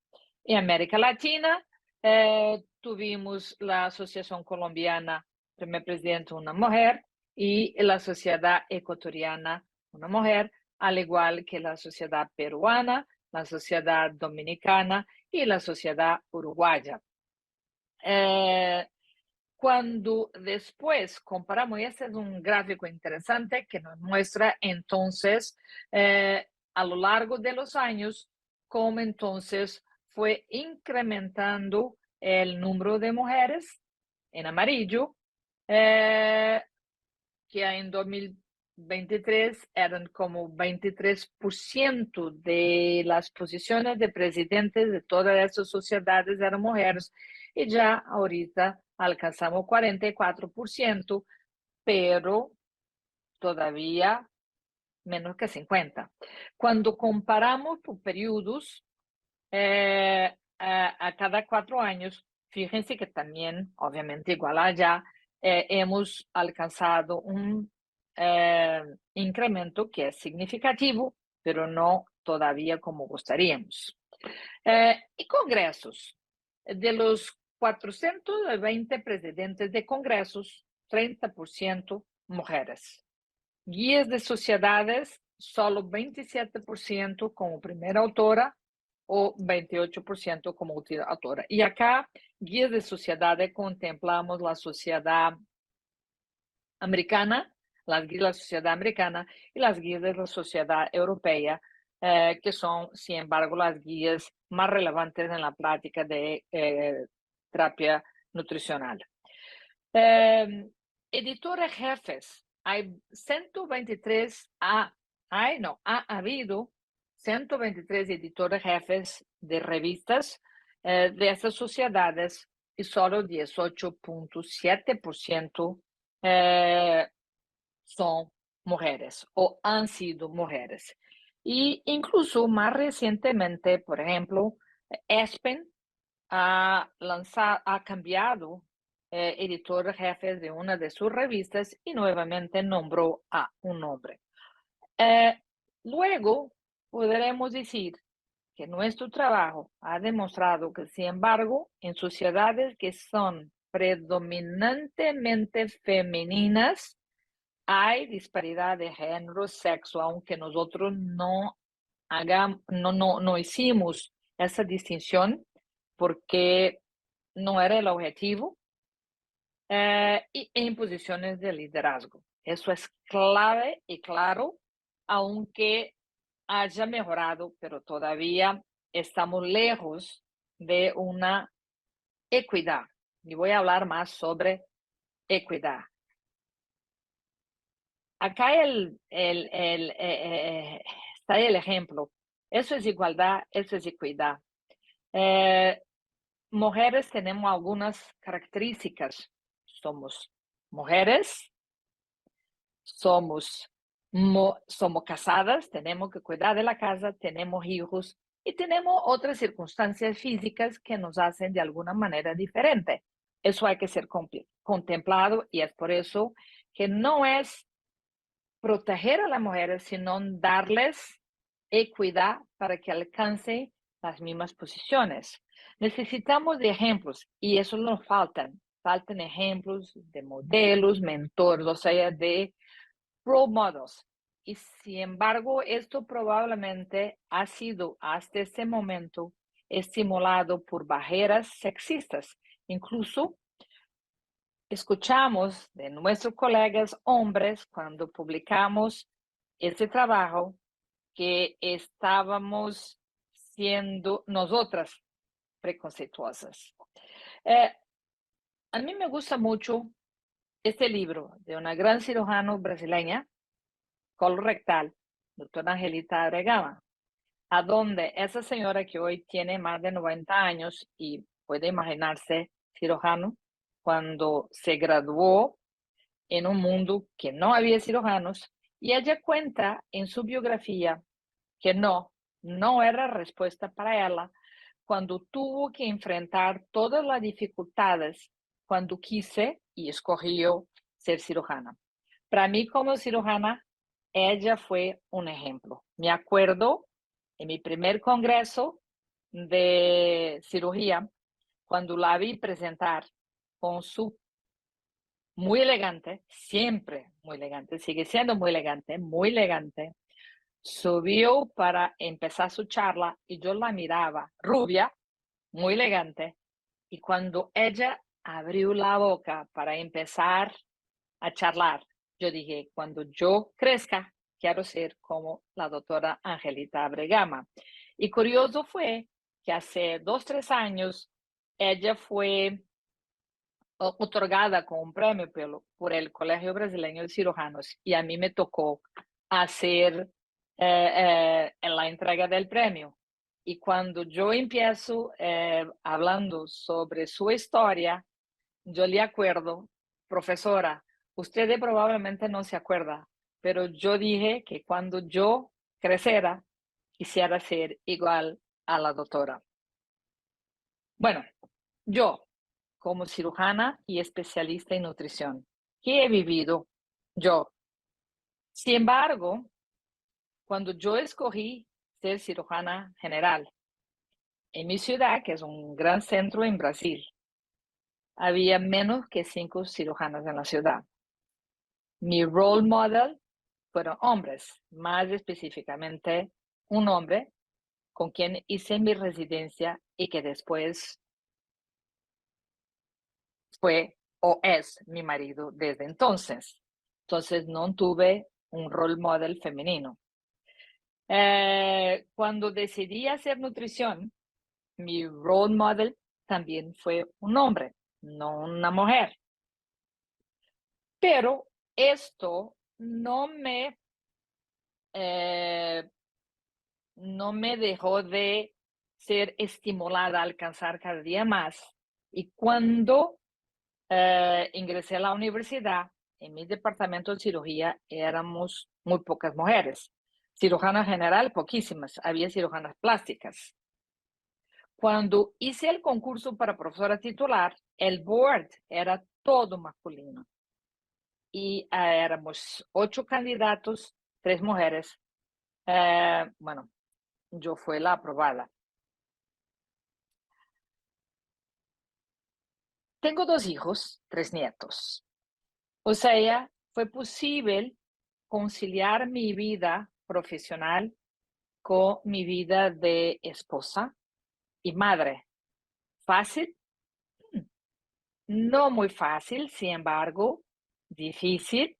Speaker 4: En América Latina tuvimos la Asociación Colombiana, primer presidente una mujer, y la sociedad ecuatoriana, una mujer, al igual que la sociedad peruana, la sociedad dominicana y la sociedad uruguaya. Cuando después comparamos, este es un gráfico interesante que nos muestra entonces a lo largo de los años cómo entonces fue incrementando el número de mujeres en amarillo, que en 2023 eran como 23% de las posiciones de presidentes de todas esas sociedades eran mujeres, y ya ahorita alcanzamos 44%, pero todavía menos que 50%. Cuando comparamos por periodos, a cada 4 años, fíjense que también, obviamente, igual allá, hemos alcanzado un incremento que es significativo, pero no todavía como gustaríamos. Y congresos. De los 420 presidentes de congresos, 30% mujeres. Guías de sociedades, solo 27% como primera autora o 28% como autora. Y acá, guías de sociedades, contemplamos la sociedad americana, las guías de la sociedad americana y las guías de la sociedad europea, que son, sin embargo, las guías más relevantes en la práctica de terapia nutricional. Editores jefes, hay 123, ha habido 123 editores jefes de revistas de estas sociedades, y solo 18.7% son mujeres o han sido mujeres. Y incluso más recientemente, por ejemplo, Espen ha cambiado editor jefe de una de sus revistas y nuevamente nombró a un hombre. Luego podremos decir que nuestro trabajo ha demostrado que, sin embargo, en sociedades que son predominantemente femeninas, hay disparidad de género, sexo, aunque nosotros no hicimos esa distinción porque no era el objetivo, y en posiciones de liderazgo. Eso es clave y claro, aunque haya mejorado, pero todavía estamos lejos de una equidad. Y voy a hablar más sobre equidad. Acá está el ejemplo. Eso es igualdad, eso es equidad. Mujeres tenemos algunas características. Somos mujeres, somos casadas, tenemos que cuidar de la casa, tenemos hijos y tenemos otras circunstancias físicas que nos hacen de alguna manera diferente. Eso hay que ser contemplado, y es por eso que no es proteger a las mujeres, sino darles equidad para que alcancen las mismas posiciones. Necesitamos de ejemplos, y eso nos faltan. Faltan ejemplos de modelos, mentores, o sea, de role models. Y sin embargo, esto probablemente ha sido hasta este momento estimulado por barreras sexistas. Incluso escuchamos de nuestros colegas hombres cuando publicamos este trabajo que estábamos siendo nosotras preconceituosas. A mí me gusta mucho este libro de una gran cirujana brasileña, colorectal, doctora Angelita Aregama, a donde esa señora, que hoy tiene más de 90 años y puede imaginarse cirujano, cuando se graduó en un mundo que no había cirujanos, y ella cuenta en su biografía que no era respuesta para ella cuando tuvo que enfrentar todas las dificultades cuando quise y escogió ser cirujana. Para mí, como cirujana, ella fue un ejemplo. Me acuerdo en mi primer congreso de cirugía, cuando la vi presentar con su muy elegante, siempre muy elegante, sigue siendo muy elegante, subió para empezar su charla y yo la miraba, rubia, muy elegante, y cuando ella abrió la boca para empezar a charlar, yo dije, cuando yo crezca, quiero ser como la doctora Angelita Abregama. Y curioso fue que hace 2, 3 años ella fue otorgada con un premio por el Colegio Brasileño de Cirujanos y a mí me tocó hacer la entrega del premio. Y cuando yo empiezo hablando sobre su historia, yo le acuerdo, profesora, usted probablemente no se acuerda, pero yo dije que cuando yo creciera, quisiera ser igual a la doctora. Bueno, yo, como cirujana y especialista en nutrición, ¿qué he vivido yo? Sin embargo, cuando yo escogí ser cirujana general en mi ciudad, que es un gran centro en Brasil, había menos que 5 cirujanas en la ciudad. Mi role model fueron hombres, más específicamente un hombre con quien hice mi residencia y que después fue o es mi marido desde entonces. Entonces no tuve un role model femenino. Cuando decidí hacer nutrición, mi role model también fue un hombre, no una mujer. Pero esto no me dejó de ser estimulada a alcanzar cada día más. Y cuando ingresé a la universidad, en mi departamento de cirugía éramos muy pocas mujeres. Cirujana general, poquísimas. Había cirujanas plásticas. Cuando hice el concurso para profesora titular, el board era todo masculino. Y éramos 8 candidatos, 3 mujeres. Bueno, yo fui la aprobada. Tengo 2 hijos, 3 nietos. O sea, fue posible conciliar mi vida profesional con mi vida de esposa y madre. ¿Fácil? No muy fácil, sin embargo, difícil,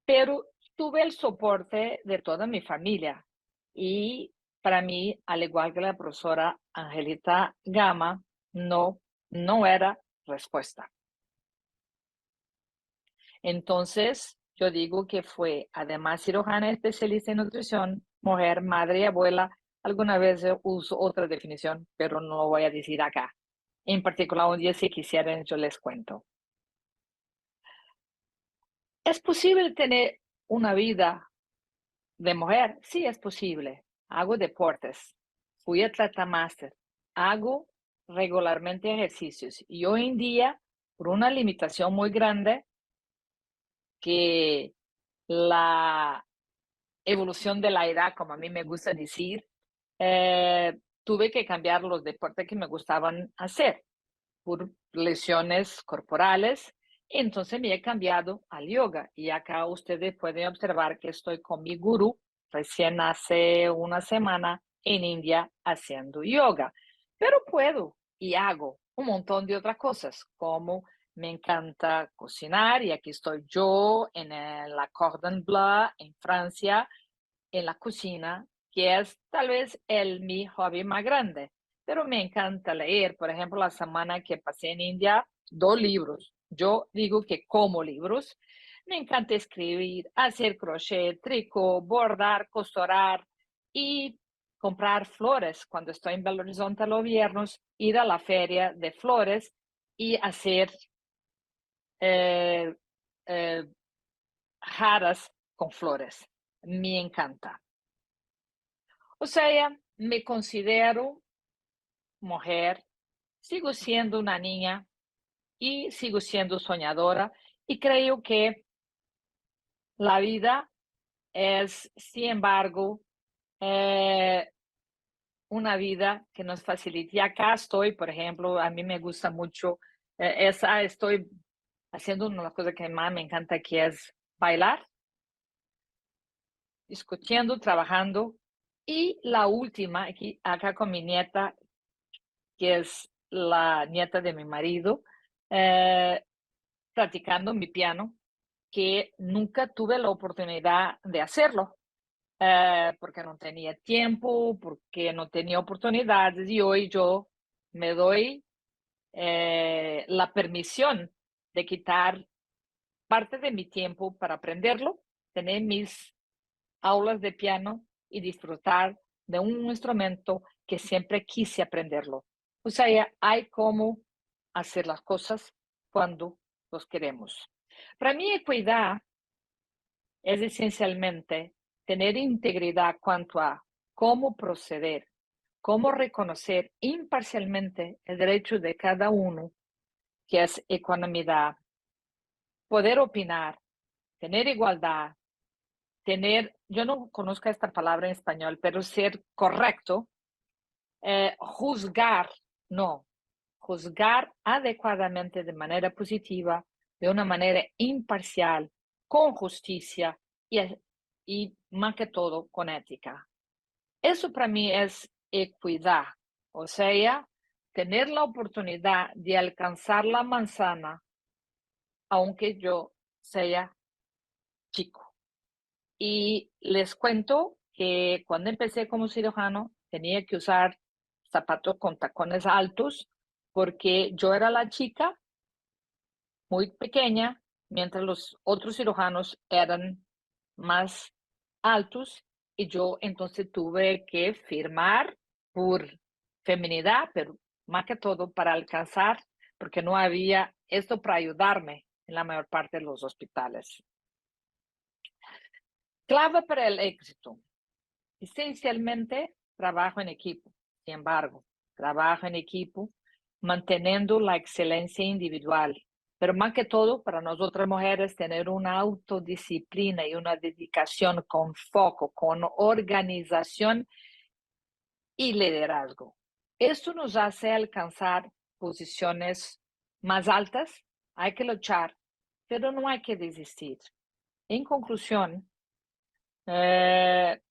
Speaker 4: pero tuve el soporte de toda mi familia. Y para mí, al igual que la profesora Angelita Gama, no era respuesta. Entonces, yo digo que fue, además, cirujana especialista en nutrición, mujer, madre y abuela. Alguna vez uso otra definición, pero no lo voy a decir acá. En particular, un día, si quisieran, yo les cuento. ¿Es posible tener una vida de mujer? Sí, es posible. Hago deportes. Fui atleta máster. Hago regularmente ejercicios. Y hoy en día, por una limitación muy grande, que la evolución de la edad, como a mí me gusta decir, tuve que cambiar los deportes que me gustaban hacer por lesiones corporales. Entonces me he cambiado al yoga y acá ustedes pueden observar que estoy con mi gurú recién hace una semana en India haciendo yoga, pero puedo y hago un montón de otras cosas, como me encanta cocinar y aquí estoy yo en la Cordon Bleu en Francia, en la cocina, que es tal vez mi hobby más grande. Pero me encanta leer. Por ejemplo, la semana que pasé en India, 2 libros. Yo digo que como libros. Me encanta escribir, hacer crochet, tricot, bordar, costurar y comprar flores. Cuando estoy en Belo Horizonte los viernes, ir a la feria de flores y hacer eh, eh, jarras con flores. Me encanta. O sea, me considero mujer, sigo siendo una niña y sigo siendo soñadora y creo que la vida es, sin embargo, eh, una vida que nos facilita. Y acá estoy, por ejemplo, a mí me gusta mucho, estoy haciendo una de las cosas que más me encanta, que es bailar, discutiendo, trabajando. Y la última, aquí, acá con mi nieta, que es la nieta de mi marido, practicando mi piano, que nunca tuve la oportunidad de hacerlo, porque no tenía tiempo, porque no tenía oportunidades, y hoy yo me doy la permisión de quitar parte de mi tiempo para aprenderlo, tener mis aulas de piano y disfrutar de un instrumento que siempre quise aprenderlo. O sea, hay cómo hacer las cosas cuando los queremos. Para mí, equidad es esencialmente tener integridad cuanto a cómo proceder, cómo reconocer imparcialmente el derecho de cada uno, que es ecuanimidad, poder opinar, tener igualdad, tener, yo no conozco esta palabra en español, pero ser correcto, juzgar, no, juzgar adecuadamente de manera positiva, de una manera imparcial, con justicia y más que todo con ética. Eso para mí es equidad, o sea, tener la oportunidad de alcanzar la manzana, aunque yo sea chico. Y les cuento que cuando empecé como cirujano tenía que usar zapatos con tacones altos porque yo era la chica muy pequeña, mientras los otros cirujanos eran más altos, y yo entonces tuve que firmar por feminidad, pero más que todo para alcanzar, porque no había esto para ayudarme en la mayor parte de los hospitales. Clave para el éxito. Esencialmente, trabajo en equipo. Sin embargo, trabajo en equipo manteniendo la excelencia individual. Pero más que todo, para nosotras mujeres, tener una autodisciplina y una dedicación con foco, con organización y liderazgo. Esto nos hace alcanzar posiciones más altas. Hay que luchar, pero no hay que desistir. En conclusión, las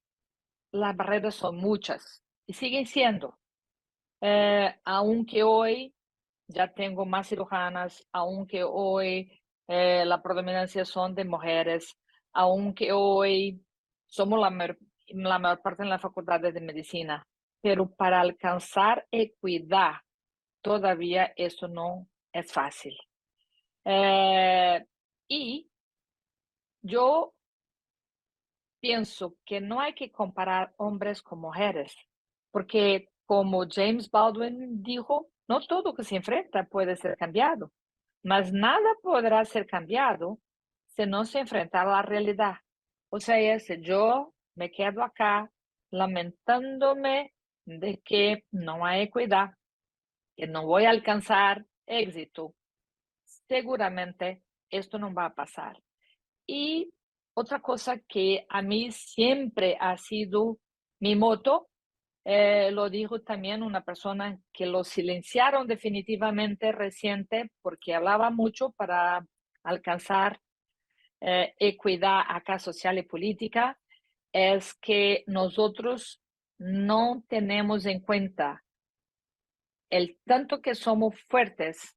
Speaker 4: barreras son muchas y siguen siendo. Aunque hoy ya tengo más cirujanas, aunque hoy la predominancia son de mujeres, aunque hoy somos la mayor parte en la facultad de medicina, pero para alcanzar equidad todavía eso no es fácil. Y yo pienso que no hay que comparar hombres con mujeres, porque como James Baldwin dijo, no todo que se enfrenta puede ser cambiado, mas nada podrá ser cambiado si no se enfrenta a la realidad. O sea, si yo me quedo acá lamentándome de que no hay equidad, que no voy a alcanzar éxito, seguramente esto no va a pasar. Y otra cosa que a mí siempre ha sido mi moto, lo dijo también una persona que lo silenciaron definitivamente reciente porque hablaba mucho para alcanzar equidad acá social y política, es que nosotros no tenemos en cuenta el tanto que somos fuertes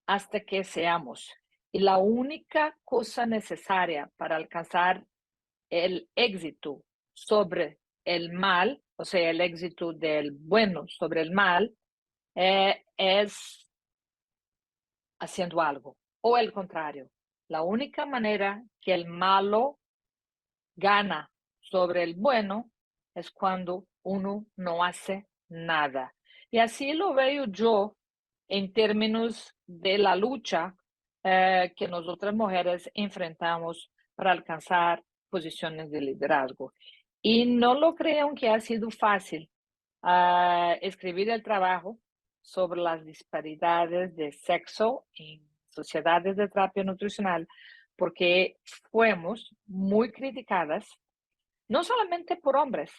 Speaker 4: hasta que seamos. Y la única cosa necesaria para alcanzar el éxito sobre el mal, o sea, el éxito del bueno sobre el mal, es haciendo algo. O el contrario, la única manera que el malo gana sobre el bueno es cuando uno no hace nada. Y así lo veo yo en términos de la lucha que nosotras mujeres enfrentamos para alcanzar posiciones de liderazgo. Y no lo creo que ha sido fácil escribir el trabajo sobre las disparidades de sexo en sociedades de terapia nutricional, porque fuimos muy criticadas, no solamente por hombres.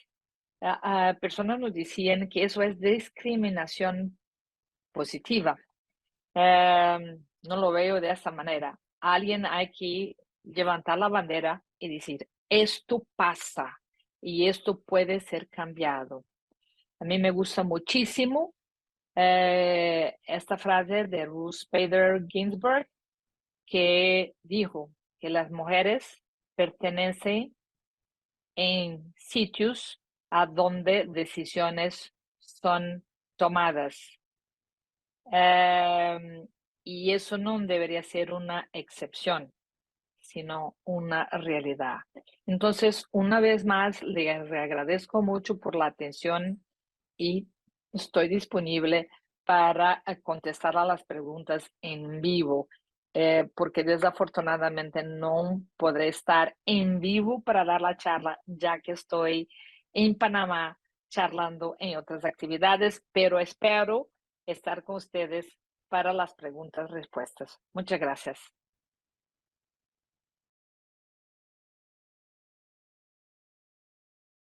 Speaker 4: Personas nos decían que eso es discriminación positiva. No lo veo de esa manera. alguien hay que levantar la bandera y decir, esto pasa y esto puede ser cambiado. A mí me gusta muchísimo esta frase de Ruth Bader Ginsburg, que dijo que las mujeres pertenecen en sitios a donde decisiones son tomadas. Y eso no debería ser una excepción, sino una realidad. Entonces, una vez más, le agradezco mucho por la atención y estoy disponible para contestar a las preguntas en vivo, porque desafortunadamente no podré estar en vivo para dar la charla, ya que estoy en Panamá charlando en otras actividades, pero espero estar con ustedes para las preguntas y respuestas. Muchas gracias.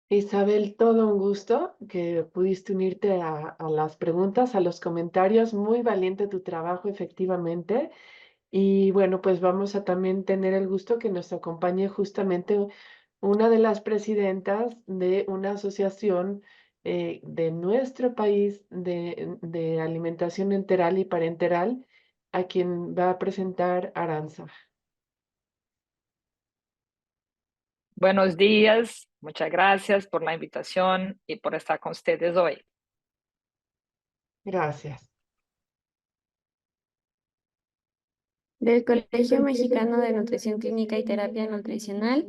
Speaker 1: Isabel, todo un gusto que pudiste unirte a las preguntas, a los comentarios. Muy valiente tu trabajo, efectivamente. Y bueno, pues vamos a también tener el gusto que nos acompañe justamente una de las presidentas de una asociación de nuestro país de alimentación enteral y parenteral, a quien va a presentar Aranza.
Speaker 4: Buenos días, muchas gracias por la invitación y por estar con ustedes hoy.
Speaker 1: Gracias.
Speaker 2: Del Colegio Mexicano de Nutrición Clínica y Terapia Nutricional,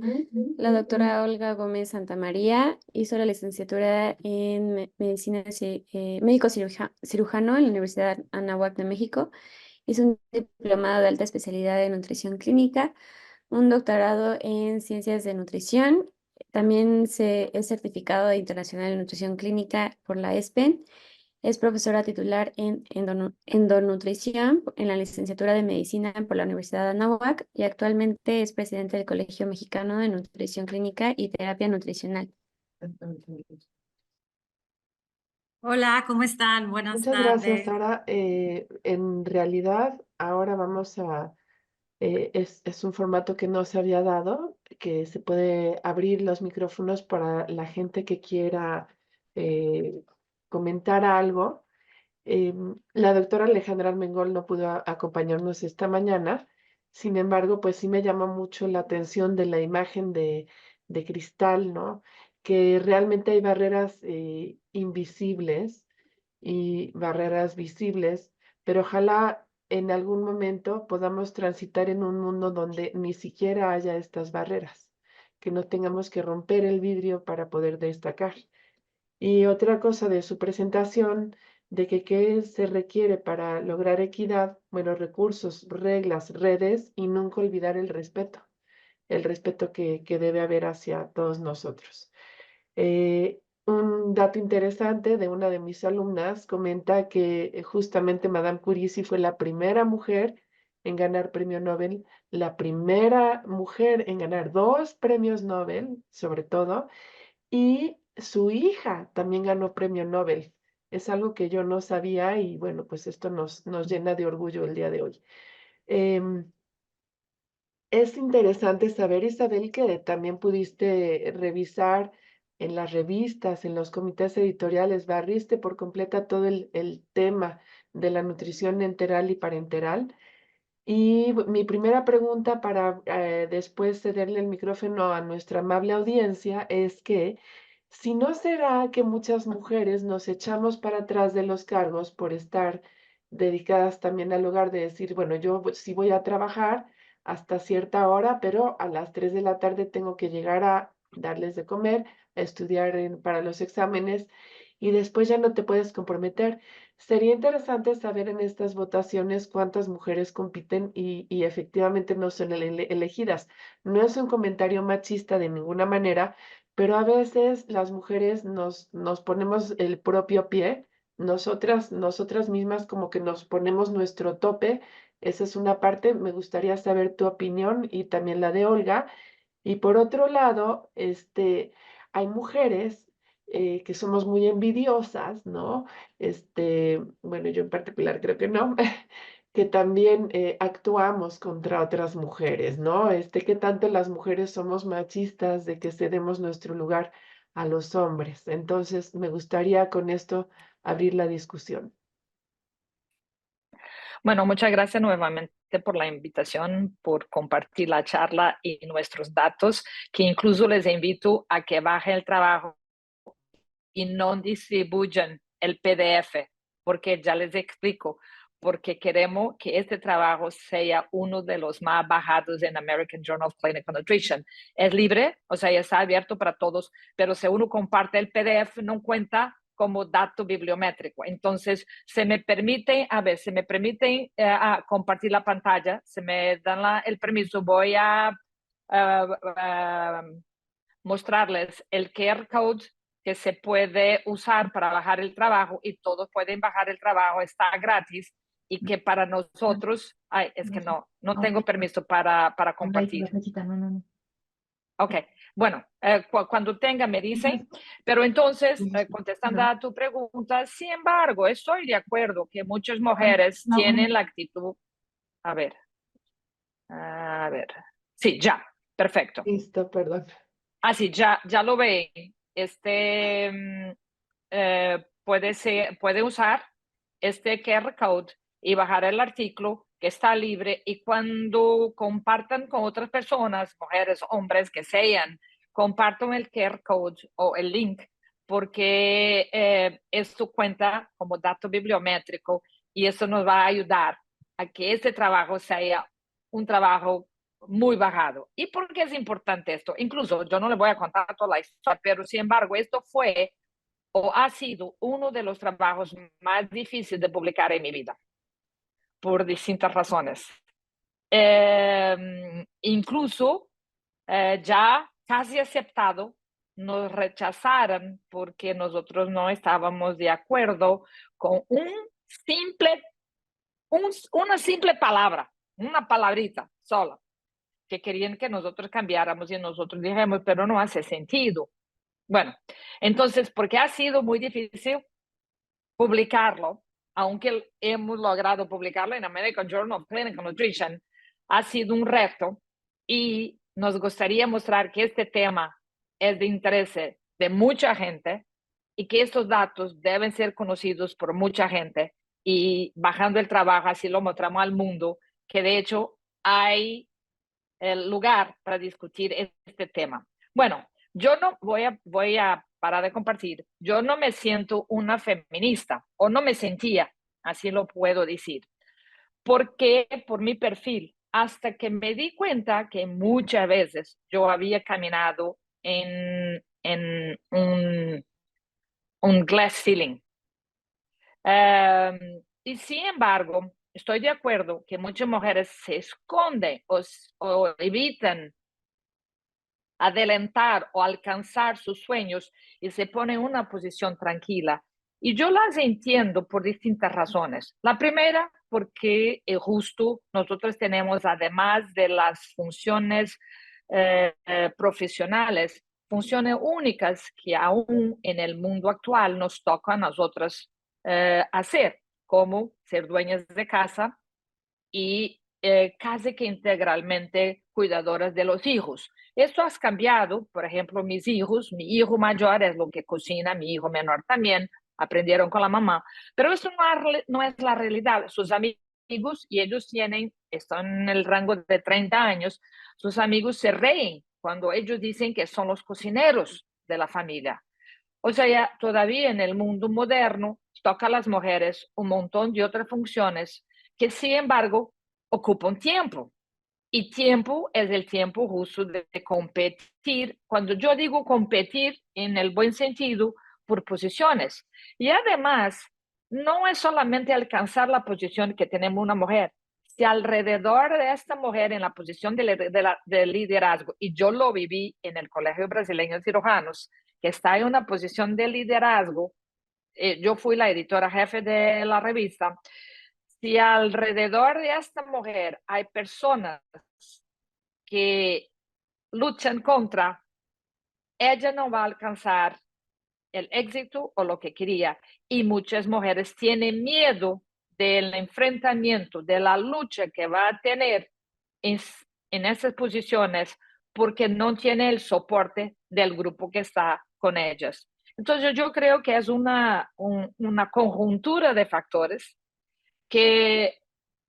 Speaker 2: la doctora Olga Gómez Santamaría hizo la licenciatura en Medicina Médico Cirujano en la Universidad Anáhuac de México. Hizo un diplomado de alta especialidad en nutrición clínica, un doctorado en ciencias de nutrición. También es certificado internacional en nutrición clínica por la ESPEN. Es profesora titular en endonutrición en la licenciatura de medicina por la Universidad de Anáhuac y actualmente es presidente del Colegio Mexicano de Nutrición Clínica y Terapia Nutricional.
Speaker 5: Hola, ¿cómo están? Buenas
Speaker 1: Muchas gracias,
Speaker 5: tardes.
Speaker 1: Sara. En realidad, ahora vamos a, es un formato que no se había dado, que se puede abrir los micrófonos para la gente que quiera comentar algo. La doctora Alejandra Armengol no pudo acompañarnos esta mañana. Sin embargo, pues sí me llama mucho la atención de la imagen de cristal, ¿no? Que realmente hay barreras invisibles y barreras visibles, pero ojalá en algún momento podamos transitar en un mundo donde ni siquiera haya estas barreras, que no tengamos que romper el vidrio para poder destacar. Y otra cosa de su presentación, de que qué se requiere para lograr equidad, bueno, recursos, reglas, redes y nunca olvidar el respeto que debe haber hacia todos nosotros. Un dato interesante de una de mis alumnas comenta que justamente Madame Curie sí fue la primera mujer en ganar premio Nobel, la primera mujer en ganar 2 premios Nobel, sobre todo, y su hija también ganó premio Nobel. Es algo que yo no sabía y bueno, pues esto nos llena de orgullo el día de hoy. Em, es interesante saber, Isabel, que también pudiste revisar en las revistas, en los comités editoriales, barriste por completa todo el tema de la nutrición enteral y parenteral. Y mi primera pregunta para después cederle el micrófono a nuestra amable audiencia es que si no será que muchas mujeres nos echamos para atrás de los cargos por estar dedicadas también al hogar de decir, bueno, yo sí voy a trabajar hasta cierta hora, pero a las 3 de la tarde tengo que llegar a darles de comer, a estudiar para los exámenes y después ya no te puedes comprometer. Sería interesante saber en estas votaciones cuántas mujeres compiten y efectivamente no son elegidas. No es un comentario machista de ninguna manera, pero a veces las mujeres nos ponemos el propio pie, nosotras mismas como que nos ponemos nuestro tope. Esa es una parte, me gustaría saber tu opinión y también la de Olga. Y por otro lado, hay mujeres que somos muy envidiosas, ¿no? Bueno, yo en particular creo que no, que también actuamos contra otras mujeres, ¿no? Que tanto las mujeres somos machistas de que cedemos nuestro lugar a los hombres. Entonces, me gustaría con esto abrir la discusión.
Speaker 4: Bueno, muchas gracias nuevamente por la invitación, por compartir la charla y nuestros datos, que incluso les invito a que bajen el trabajo y no distribuyan el PDF, porque ya les explico, porque queremos que este trabajo sea uno de los más bajados en American Journal of Clinical Nutrition. Es libre, o sea, ya está abierto para todos, pero si uno comparte el PDF, no cuenta como dato bibliométrico. Entonces, se me permite compartir la pantalla, se me dan el permiso, voy a mostrarles el QR code que se puede usar para bajar el trabajo y todos pueden bajar el trabajo, está gratis y que para nosotros, es que no tengo permiso para compartir. Ok, bueno, cuando tenga me dicen, pero entonces, contestando a tu pregunta, sin embargo, estoy de acuerdo que muchas mujeres tienen la actitud, a ver, sí, ya, perfecto.
Speaker 1: Listo, perdón.
Speaker 4: Sí, ya lo ven. Puede usar este QR code y bajar el artículo que está libre y cuando compartan con otras personas, mujeres, hombres, que sean, compartan el QR code o el link porque esto cuenta como dato bibliométrico y eso nos va a ayudar a que este trabajo sea un trabajo muy bajado. ¿Y por qué es importante esto? Incluso yo no le voy a contar toda la historia, pero sin embargo, esto fue o ha sido uno de los trabajos más difíciles de publicar en mi vida, por distintas razones. Incluso ya casi aceptado, nos rechazaron porque nosotros no estábamos de acuerdo con una simple palabra, una palabrita sola, que querían que nosotros cambiáramos y nosotros dijimos, pero no hace sentido. Bueno, entonces, porque ha sido muy difícil publicarlo, aunque hemos logrado publicarlo en American Journal of Clinical Nutrition, ha sido un reto y nos gustaría mostrar que este tema es de interés de mucha gente y que estos datos deben ser conocidos por mucha gente y bajando el trabajo, así lo mostramos al mundo, que de hecho hay el lugar para discutir este tema. Bueno, yo no voy a parar de compartir. Yo no me siento una feminista o no me sentía, así lo puedo decir, porque por mi perfil, hasta que me di cuenta que muchas veces yo había caminado en un glass ceiling. Y sin embargo, estoy de acuerdo que muchas mujeres se esconden o evitan adelantar o alcanzar sus sueños y se ponen en una posición tranquila. Y yo las entiendo por distintas razones. La primera, porque justo nosotros tenemos, además de las funciones profesionales, funciones únicas que aún en el mundo actual nos toca a nosotras hacer, como ser dueñas de casa y casi que integralmente cuidadoras de los hijos. Esto ha cambiado, por ejemplo, mis hijos, mi hijo mayor es lo que cocina, mi hijo menor también, aprendieron con la mamá, pero eso no es la realidad. Sus amigos, y ellos están en el rango de 30 años, sus amigos se reín cuando ellos dicen que son los cocineros de la familia. O sea, ya todavía en el mundo moderno toca a las mujeres un montón de otras funciones que, sin embargo, ocupan tiempo. Y tiempo es el tiempo justo de competir. Cuando yo digo competir en el buen sentido, por posiciones. Y además, no es solamente alcanzar la posición que tenemos una mujer. Si alrededor de esta mujer en la posición de liderazgo, y yo lo viví en el Colegio Brasileño de Cirujanos, que está en una posición de liderazgo, yo fui la editora jefe de la revista, si alrededor de esta mujer hay personas que luchan contra, ella no va a alcanzar el éxito o lo que quería. Y muchas mujeres tienen miedo del enfrentamiento, de la lucha que va a tener en, en esas posiciones porque no tiene el soporte del grupo que está con ellas. Entonces yo creo que es una conjuntura de factores que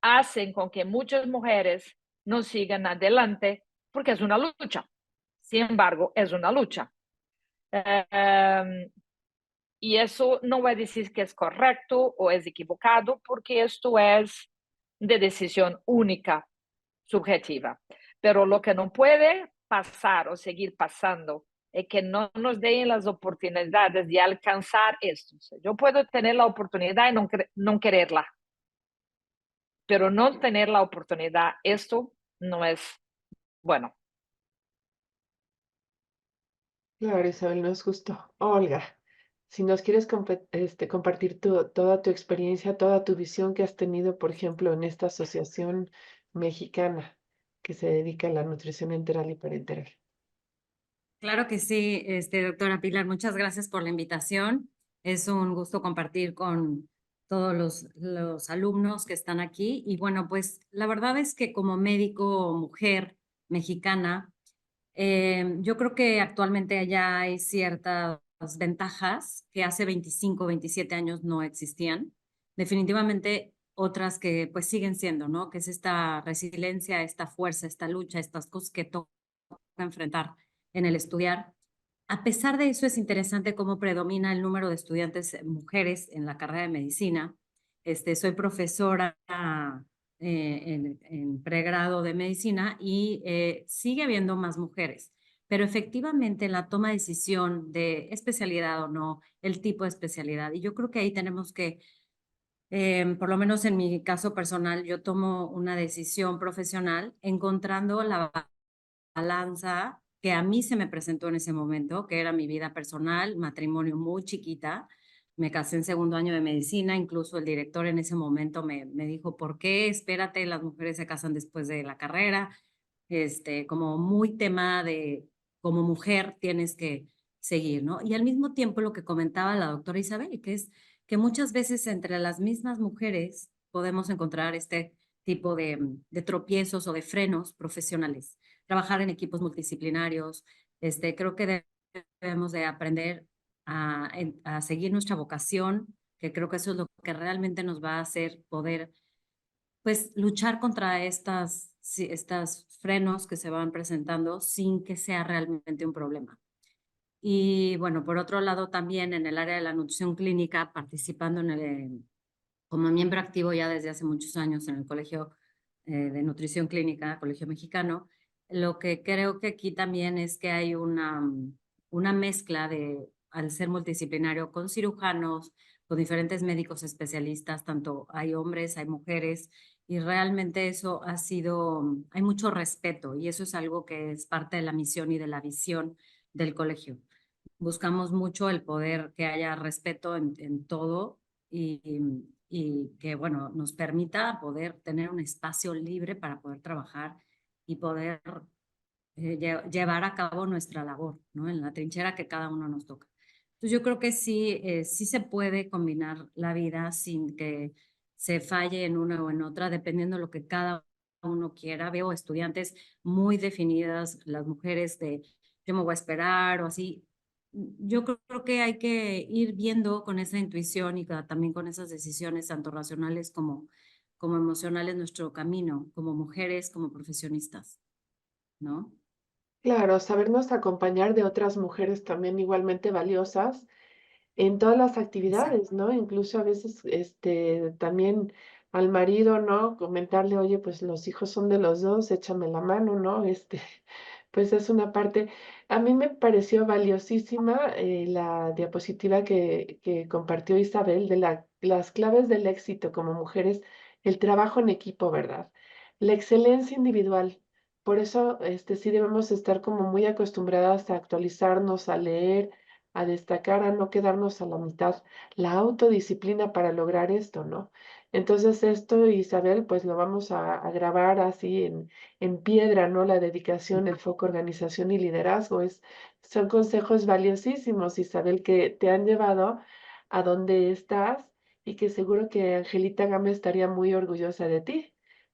Speaker 4: hacen con que muchas mujeres no sigan adelante porque es una lucha. Sin embargo, es una lucha. Y eso no va a decir que es correcto o es equivocado, porque esto es de decisión única, subjetiva. Pero lo que no puede pasar o seguir pasando es que no nos den las oportunidades de alcanzar esto. Yo puedo tener la oportunidad y no quererla, pero no tener la oportunidad, esto no es bueno.
Speaker 1: Claro, Isabel, no es justo. Olga, si nos quieres compartir toda tu experiencia, toda tu visión que has tenido, por ejemplo, en esta asociación mexicana que se dedica a la nutrición enteral y parenteral.
Speaker 5: Claro que sí, doctora Pilar, muchas gracias por la invitación. Es un gusto compartir con todos los alumnos que están aquí. Y bueno, pues la verdad es que como médico mujer mexicana, yo creo que actualmente ya hay ciertas ventajas que hace 25, 27 años no existían. Definitivamente otras que pues siguen siendo, ¿no? Que es esta resiliencia, esta fuerza, esta lucha, estas cosas que toca enfrentar en el estudiar. A pesar de eso, es interesante cómo predomina el número de estudiantes mujeres en la carrera de medicina. Soy profesora en pregrado de medicina y sigue habiendo más mujeres, pero efectivamente la toma de decisión de especialidad o no, el tipo de especialidad, y yo creo que ahí tenemos que, por lo menos en mi caso personal, yo tomo una decisión profesional encontrando la balanza que a mí se me presentó en ese momento, que era mi vida personal, matrimonio muy chiquita. Me casé en segundo año de medicina, incluso el director en ese momento me dijo, ¿por qué? Espérate, las mujeres se casan después de la carrera. Como muy tema de, como mujer tienes que seguir, ¿no? Y al mismo tiempo lo que comentaba la doctora Isabel, que es que muchas veces entre las mismas mujeres podemos encontrar este tipo de tropiezos o de frenos profesionales, trabajar en equipos multidisciplinarios. Creo que debemos de aprender a seguir nuestra vocación, que creo que eso es lo que realmente nos va a hacer poder, pues, luchar contra estas frenos que se van presentando sin que sea realmente un problema. Y bueno, por otro lado, también en el área de la nutrición clínica, participando como miembro activo ya desde hace muchos años en el Colegio de Nutrición Clínica, Colegio Mexicano, lo que creo que aquí también es que hay una mezcla de, al ser multidisciplinario, con cirujanos, con diferentes médicos especialistas, tanto hay hombres, hay mujeres, y realmente eso ha sido, hay mucho respeto, y eso es algo que es parte de la misión y de la visión del colegio. Buscamos mucho el poder que haya respeto en todo y que, bueno, nos permita poder tener un espacio libre para poder trabajar y poder llevar a cabo nuestra labor, ¿no? En la trinchera que cada uno nos toca. Entonces yo creo que sí, sí se puede combinar la vida sin que se falle en una o en otra, dependiendo de lo que cada uno quiera. Veo estudiantes muy definidas, las mujeres de yo me voy a esperar o así. Yo creo que hay que ir viendo con esa intuición y también con esas decisiones, tanto racionales como emocionales, nuestro camino como mujeres, como profesionistas, ¿no?
Speaker 1: Claro, sabernos acompañar de otras mujeres también igualmente valiosas en todas las
Speaker 5: Exacto.
Speaker 1: actividades, ¿no? Incluso a veces, también al marido, ¿no? Comentarle, oye, pues los hijos son de los dos, échame la mano, ¿no? Pues es una parte. A mí me pareció valiosísima la diapositiva que compartió Isabel de las claves del éxito como mujeres, el trabajo en equipo, ¿verdad? La excelencia individual. Por eso, sí debemos estar como muy acostumbradas a actualizarnos, a leer, a destacar, a no quedarnos a la mitad. La autodisciplina para lograr esto, ¿no? Entonces esto, Isabel, pues lo vamos a grabar así en piedra, ¿no? La dedicación, el foco, organización y liderazgo son consejos valiosísimos, Isabel, que te han llevado a donde estás y que seguro que Angelita Gámez estaría muy orgullosa de ti,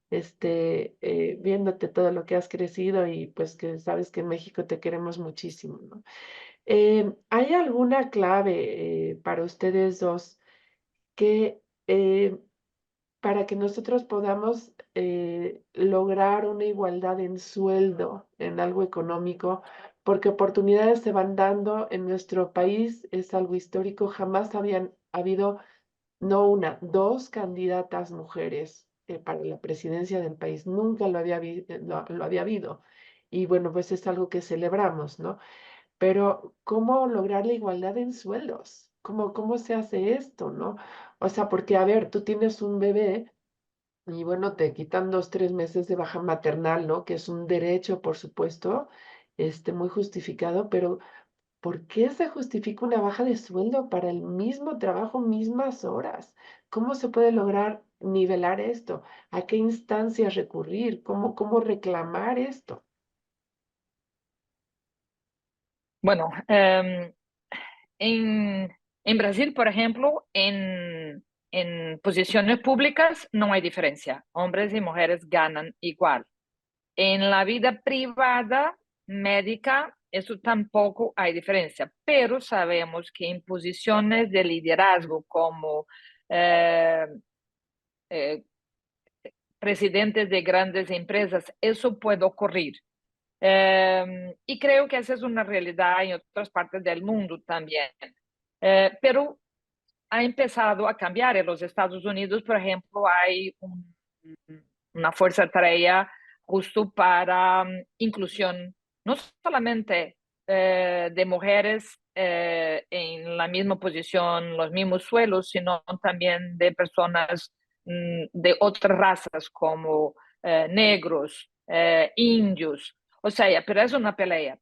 Speaker 1: viéndote todo lo que has crecido y pues que sabes que en México te queremos muchísimo, ¿no? ¿Hay alguna clave para ustedes dos que eh, para que nosotros podamos lograr una igualdad en sueldo, en algo económico, porque oportunidades se van dando en nuestro país, es algo histórico, jamás habían habido, no una, dos candidatas mujeres para la presidencia del país, nunca lo había habido. Y bueno, pues es algo que celebramos, ¿no? Pero ¿cómo lograr la igualdad en sueldos? ¿Cómo se hace esto, no? O sea, porque, a ver, tú tienes un bebé y bueno, te quitan 2, 3 meses de baja maternal, ¿no? Que es un derecho, por supuesto, muy justificado, pero ¿por qué se justifica una baja de sueldo para el mismo trabajo, mismas horas? ¿Cómo se puede lograr nivelar esto? ¿A qué instancias recurrir? ¿Cómo reclamar esto?
Speaker 4: Bueno, en Brasil, por ejemplo, en posiciones públicas no hay diferencia. Hombres y mujeres ganan igual. En la vida privada, médica, eso tampoco hay diferencia, pero sabemos que en posiciones de liderazgo como eh, eh, presidentes de grandes empresas, eso puede ocurrir. Y creo que esa es una realidad en otras partes del mundo también. Pero ha empezado a cambiar. En los Estados Unidos, por ejemplo, hay una fuerza tarea justo para inclusión, no solamente de mujeres en la misma posición, los mismos suelos, sino también de personas de otras razas como negros, indios. O sea, pero es una pelea,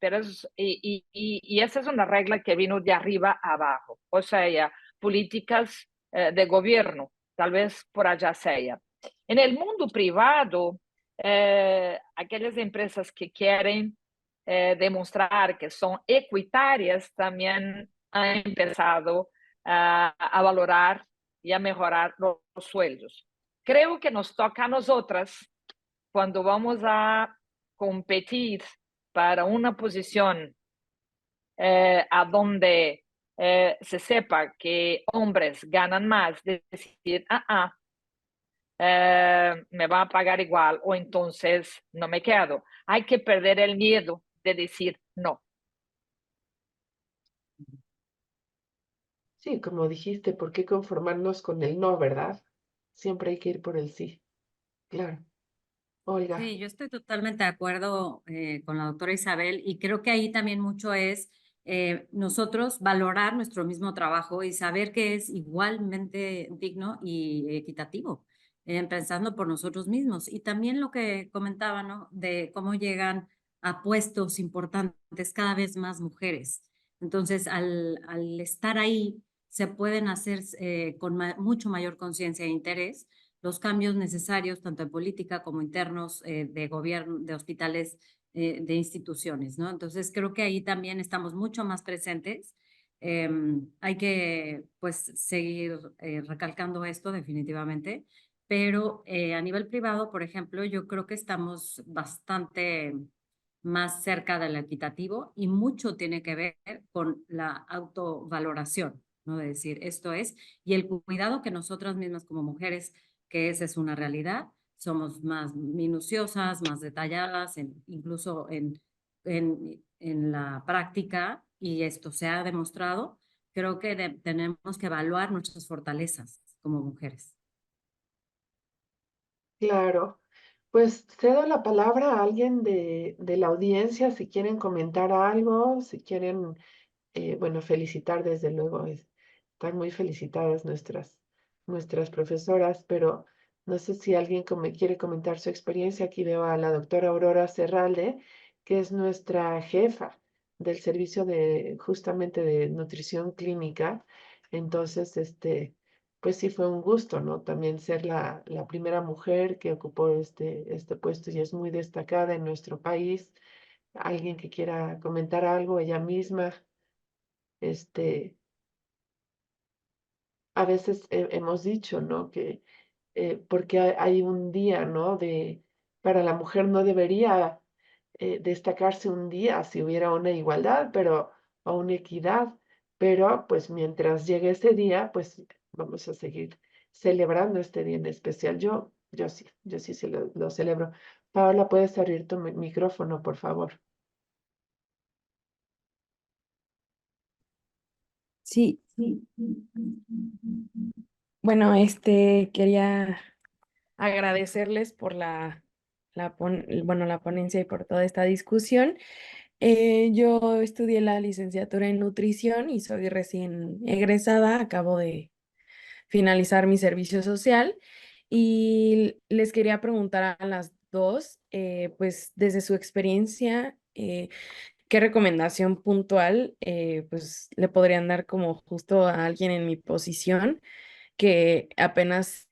Speaker 4: y esa es una regla que vino de arriba a abajo. O sea, políticas de gobierno, tal vez por allá sea. En el mundo privado, aquellas empresas que quieren demostrar que son equitarias también han empezado a valorar y a mejorar los sueldos. Creo que nos toca a nosotras, cuando vamos a competir para una posición a donde se sepa que hombres ganan más, decir, me va a pagar igual o entonces no me quedo. Hay que perder el miedo de decir no.
Speaker 1: Sí, como dijiste, ¿por qué conformarnos con el no, verdad? Siempre hay que ir por el sí. Claro. Olga.
Speaker 5: Sí, yo estoy totalmente de acuerdo con la doctora Isabel y creo que ahí también mucho es nosotros valorar nuestro mismo trabajo y saber que es igualmente digno y equitativo, pensando por nosotros mismos. Y también lo que comentaba, ¿no? De cómo llegan a puestos importantes cada vez más mujeres. Entonces, al estar ahí, se pueden hacer con mucho mayor conciencia e interés los cambios necesarios, tanto en política como internos de gobierno, de hospitales, de instituciones, ¿no? Entonces, creo que ahí también estamos mucho más presentes. Hay que, pues, seguir recalcando esto definitivamente, pero a nivel privado, por ejemplo, yo creo que estamos bastante más cerca del equitativo y mucho tiene que ver con la autovaloración, ¿no? De decir, esto es, y el cuidado que nosotras mismas como mujeres, que esa es una realidad, somos más minuciosas, más detalladas, incluso en la práctica, y esto se ha demostrado, creo que tenemos que evaluar nuestras fortalezas como mujeres.
Speaker 1: Claro. Pues cedo la palabra a alguien de la audiencia si quieren comentar algo, si quieren, bueno, felicitar desde luego. Están muy felicitadas nuestras profesoras, pero no sé si alguien quiere comentar su experiencia. Aquí veo a la doctora Aurora Serralde, que es nuestra jefa del servicio de justamente de nutrición clínica. Entonces, pues sí fue un gusto, ¿no? También ser la primera mujer que ocupó este puesto y es muy destacada en nuestro país. Alguien que quiera comentar algo, ella misma, este, a veces hemos dicho, ¿no? Que porque hay un día, ¿no? Para la mujer no debería destacarse un día si hubiera una igualdad, pero, o una equidad, pero pues mientras llegue ese día, pues vamos a seguir celebrando este día en especial. Yo sí se lo celebro. Paola, ¿puedes abrir tu micrófono, por favor?
Speaker 6: Sí, bueno, quería agradecerles por la ponencia y por toda esta discusión. Yo estudié la licenciatura en nutrición y soy recién egresada, acabo de finalizar mi servicio social y les quería preguntar a las dos, pues desde su experiencia, ¿qué recomendación puntual pues le podrían dar como justo a alguien en mi posición que apenas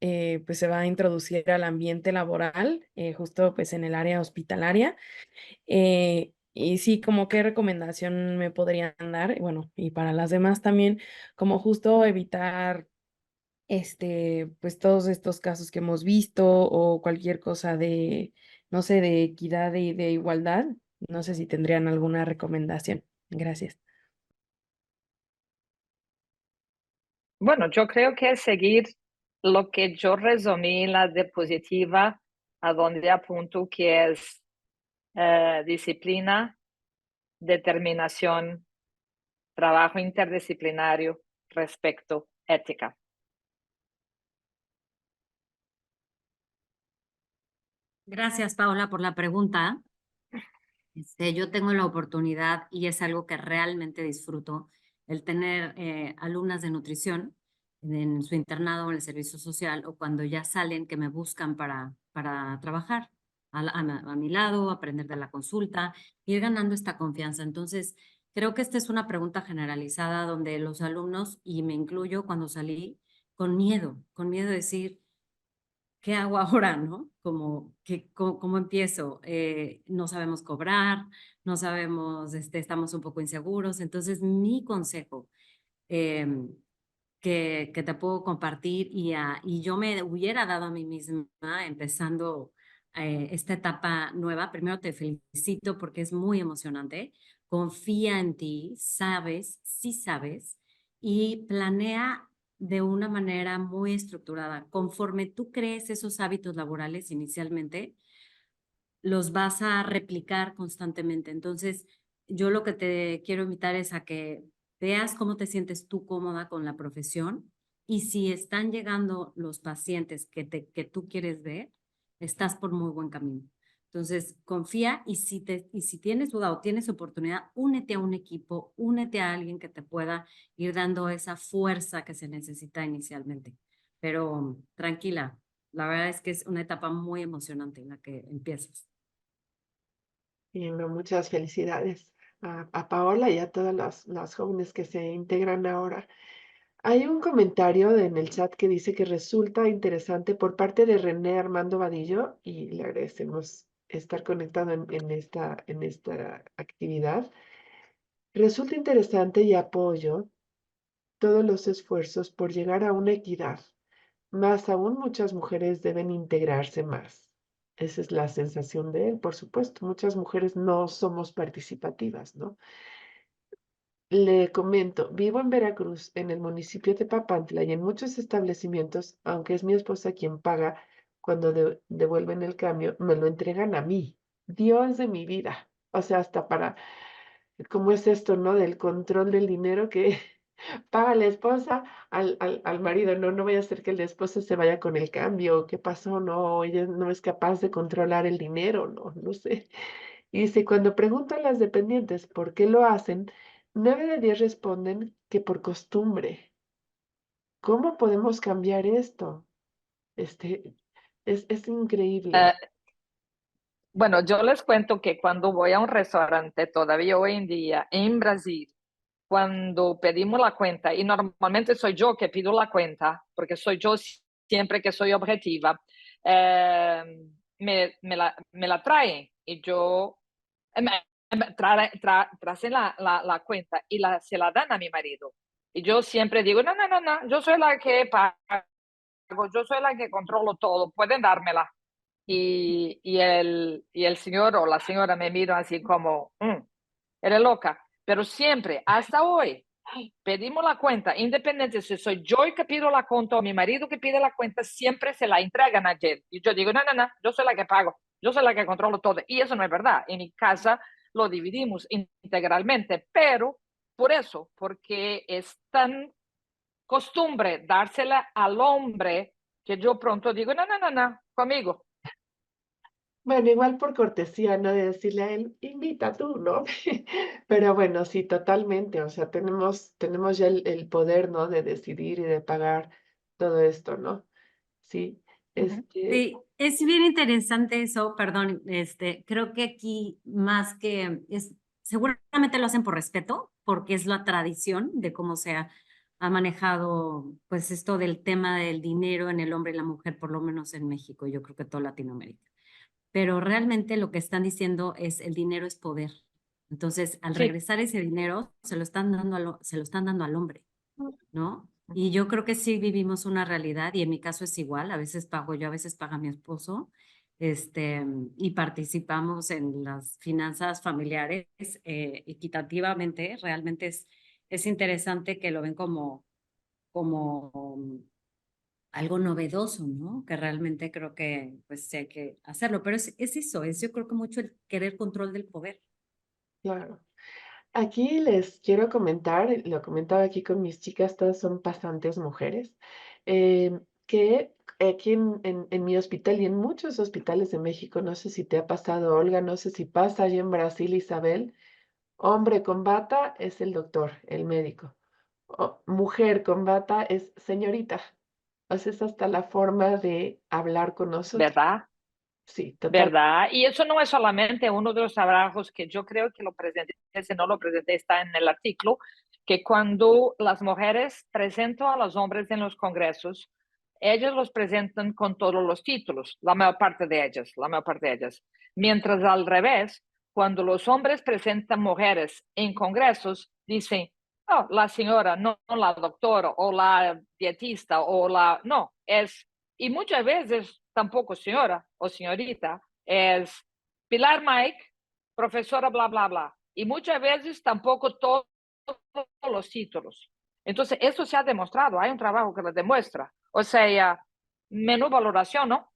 Speaker 6: pues se va a introducir al ambiente laboral, justo pues en el área hospitalaria? Y sí, como qué recomendación me podrían dar, bueno, y para las demás también, como justo evitar pues todos estos casos que hemos visto o cualquier cosa de, no sé, de equidad y de igualdad. No sé si tendrían alguna recomendación. Gracias.
Speaker 4: Bueno, yo creo que es seguir lo que yo resumí en la diapositiva, a donde apunto que es disciplina, determinación, trabajo interdisciplinario, respeto, ética.
Speaker 5: Gracias, Paola, por la pregunta. Yo tengo la oportunidad y es algo que realmente disfruto, el tener alumnas de nutrición en su internado en el servicio social o cuando ya salen que me buscan para trabajar a mi lado, aprender de la consulta, ir ganando esta confianza. Entonces, creo que esta es una pregunta generalizada donde los alumnos, y me incluyo cuando salí, con miedo de decir, ¿qué hago ahora, no? ¿Cómo empiezo? No sabemos cobrar, no sabemos, estamos un poco inseguros. Entonces, mi consejo em, que te puedo compartir y yo me hubiera dado a mí misma empezando esta etapa nueva, primero te felicito porque es muy emocionante. Confía en ti, sabes, sí sabes, y planea de una manera muy estructurada. Conforme tú crees esos hábitos laborales inicialmente, los vas a replicar constantemente. Entonces, yo lo que te quiero invitar es a que veas cómo te sientes tú cómoda con la profesión y si están llegando los pacientes que tú quieres ver, estás por muy buen camino. Entonces, confía y si tienes duda o tienes oportunidad, únete a un equipo, únete a alguien que te pueda ir dando esa fuerza que se necesita inicialmente. Pero tranquila, la verdad es que es una etapa muy emocionante en la que empiezas.
Speaker 1: Y no, muchas felicidades a Paola y a todas las jóvenes que se integran ahora. Hay un comentario en el chat que dice que resulta interesante por parte de René Armando Vadillo y le agradecemos estar conectado en esta actividad. Resulta interesante y apoyo todos los esfuerzos por llegar a una equidad. Más aún, muchas mujeres deben integrarse más. Esa es la sensación de él, por supuesto. Muchas mujeres no somos participativas, ¿no? Le comento, vivo en Veracruz, en el municipio de Papantla, y en muchos establecimientos, aunque es mi esposa quien paga cuando devuelven el cambio, me lo entregan a mí. Dios de mi vida. O sea, hasta para, ¿cómo es esto, no? Del control del dinero que paga la esposa al marido. No, no vaya a ser que la esposa se vaya con el cambio. ¿Qué pasó? No, ella no es capaz de controlar el dinero, no, no sé. Y dice, cuando pregunto a las dependientes por qué lo hacen, 9 de 10 responden que por costumbre. ¿Cómo podemos cambiar esto? Este, es increíble.
Speaker 4: Bueno, yo les cuento que cuando voy a un restaurante, todavía hoy en día, en Brasil, cuando pedimos la cuenta, y normalmente soy yo que pido la cuenta, porque soy yo siempre que soy objetiva, eh, me la traen y yo traen la cuenta y se la dan a mi marido. Y yo siempre digo, no, no, no, no, yo soy la que pago, yo soy la que controlo todo, pueden dármela. Y el señor o la señora me miran así como, eres loca. Pero siempre, hasta hoy, pedimos la cuenta, independiente si soy yo el que pido la cuenta o mi marido que pide la cuenta, siempre se la entregan a él. Y yo digo, no, no, no, yo soy la que pago, yo soy la que controlo todo. Y eso no es verdad. En mi casa lo dividimos integralmente, pero por eso, porque es tan costumbre dársela al hombre que yo pronto digo, no, no, no, no, conmigo.
Speaker 1: Bueno, igual por cortesía, ¿no? De decirle a él, invita tú, ¿no? Pero bueno, sí, totalmente. O sea, tenemos ya el poder, ¿no? De decidir y de pagar todo esto, ¿no? Sí.
Speaker 4: Ujú.
Speaker 5: Sí, es bien interesante eso, perdón, creo que aquí más que seguramente lo hacen por respeto, porque es la tradición de cómo ha manejado, pues esto del tema del dinero en el hombre y la mujer, por lo menos en México, yo creo que toda Latinoamérica. Pero realmente lo que están diciendo es el dinero es poder. Entonces, al
Speaker 4: Sí.
Speaker 5: regresar ese dinero, se lo están dando se lo están dando al hombre, ¿no? Y yo creo que sí vivimos una realidad y en mi caso es igual, a veces pago yo, a veces paga mi esposo, y participamos en las finanzas familiares equitativamente. Realmente es interesante que lo ven como algo novedoso, ¿no? Que realmente creo que pues sí hay que hacerlo, pero es eso, es yo creo que mucho el querer control del poder.
Speaker 1: Claro. Aquí les quiero comentar, lo comentaba aquí con mis chicas, todas son pasantes mujeres, que aquí en mi hospital y en muchos hospitales de México, no sé si te ha pasado, Olga, no sé si pasa allá en Brasil, Isabel, hombre con bata es el doctor, el médico. Mujer con bata es señorita. O sea, es hasta la forma de hablar con nosotros.
Speaker 4: ¿Verdad?
Speaker 1: Sí, total.
Speaker 4: ¿Verdad? Y eso no es solamente uno de los trabajos que yo creo que lo presenté, si no lo presenté, está en el artículo, que cuando las mujeres presentan a los hombres en los congresos, ellas los presentan con todos los títulos, la mayor parte de ellas, la mayor parte de ellas. Mientras al revés, cuando los hombres presentan mujeres en congresos, dicen, oh, la señora, no la doctora o la dietista o la, no, es, y muchas veces tampoco señora o señorita, es Pilar Mike, profesora bla, bla, bla. Y muchas veces tampoco todos los títulos. Entonces, eso se ha demostrado, hay un trabajo que lo demuestra. O sea, menú valoración, ¿no?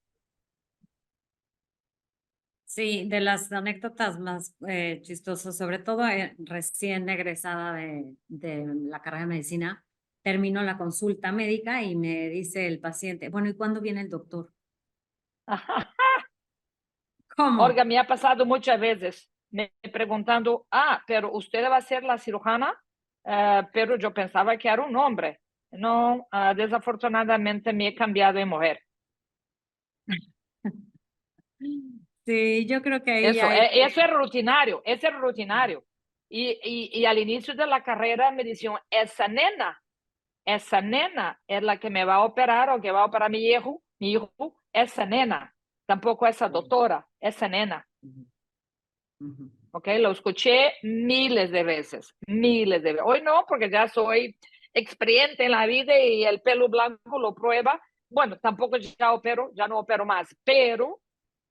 Speaker 5: Sí, de las anécdotas más chistosas, sobre todo recién egresada de la carrera de medicina, termino la consulta médica y me dice el paciente, bueno, ¿y cuándo viene el doctor?
Speaker 4: Olga,
Speaker 5: ¿Cómo?
Speaker 4: me ha pasado muchas veces, me preguntando, pero usted va a ser la cirujana, pero yo pensaba que era un hombre. No, desafortunadamente me he cambiado de mujer.
Speaker 5: Sí, yo creo que ahí hay
Speaker 4: Eso es rutinario, eso es rutinario. Y al inicio de la carrera me decían, esa nena es la que me va a operar o que va a operar mi hijo, esa nena, tampoco esa doctora, esa nena.
Speaker 5: Ujú.
Speaker 4: ¿Ok? Lo escuché miles de veces, miles de veces. Hoy no, porque ya soy experiente en la vida y el pelo blanco lo prueba. Bueno, tampoco ya opero, ya no opero más, pero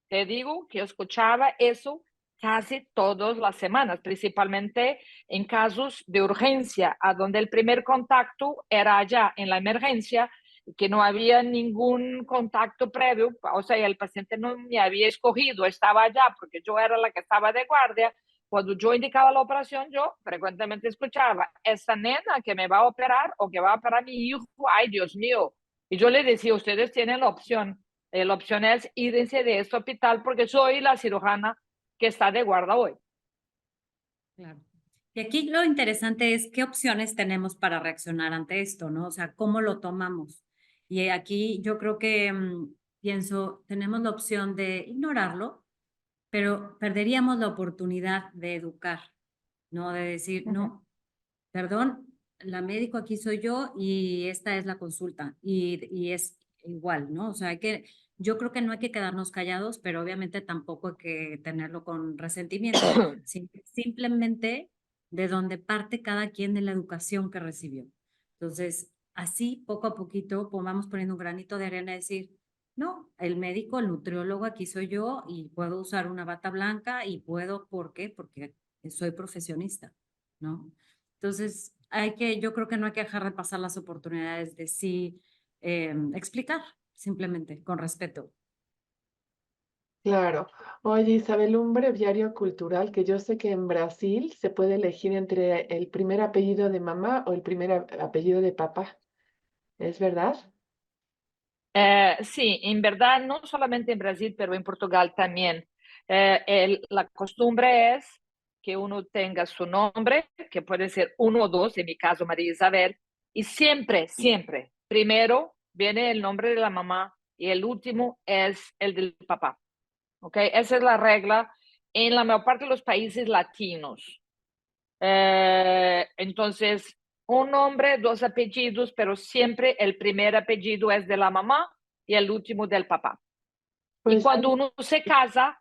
Speaker 4: te digo que yo escuchaba eso casi todas las semanas, principalmente en casos de urgencia, a donde el primer contacto era allá en la emergencia, que no había ningún contacto previo, o sea, el paciente no me había escogido, estaba allá porque yo era la que estaba de guardia. Cuando yo indicaba la operación, yo frecuentemente escuchaba, esa nena que me va a operar o que va a operar a mi hijo, ay Dios mío. Y yo le decía, ustedes tienen la opción es irse de este hospital porque soy la cirujana que está de guarda hoy.
Speaker 5: Claro. Y aquí lo interesante es qué opciones tenemos para reaccionar ante esto, ¿no? O sea, cómo lo tomamos. Y aquí yo creo que pienso, tenemos la opción de ignorarlo, pero perderíamos la oportunidad de educar, ¿no? De decir, no, perdón, la médico aquí soy yo y esta es la consulta y es igual, ¿no? O sea, yo creo que no hay que quedarnos callados, pero obviamente tampoco hay que tenerlo con resentimiento, simplemente de donde parte cada quien de la educación que recibió. Entonces, así poco a poquito vamos poniendo un granito de arena y decir, no, el médico, el nutriólogo, aquí soy yo y puedo usar una bata blanca y puedo, ¿por qué? Porque soy profesionista, ¿no? Entonces, yo creo que no hay que dejar de pasar las oportunidades de sí explicar, simplemente, con respeto.
Speaker 1: Claro. Oye, Isabel, un breviario cultural que yo sé que en Brasil se puede elegir entre el primer apellido de mamá o el primer apellido de papá. ¿Es verdad?
Speaker 4: Sí, en verdad, no solamente en Brasil, pero en Portugal también. La costumbre es que uno tenga su nombre, que puede ser uno o dos, en mi caso María Isabel, y siempre, siempre, primero viene el nombre de la mamá y el último es el del papá. ¿Ok? Esa es la regla en la mayor parte de los países latinos. Entonces, un nombre, dos apellidos, pero siempre el primer apellido es de la mamá y el último del papá. Y
Speaker 1: Pues
Speaker 4: cuando uno se casa,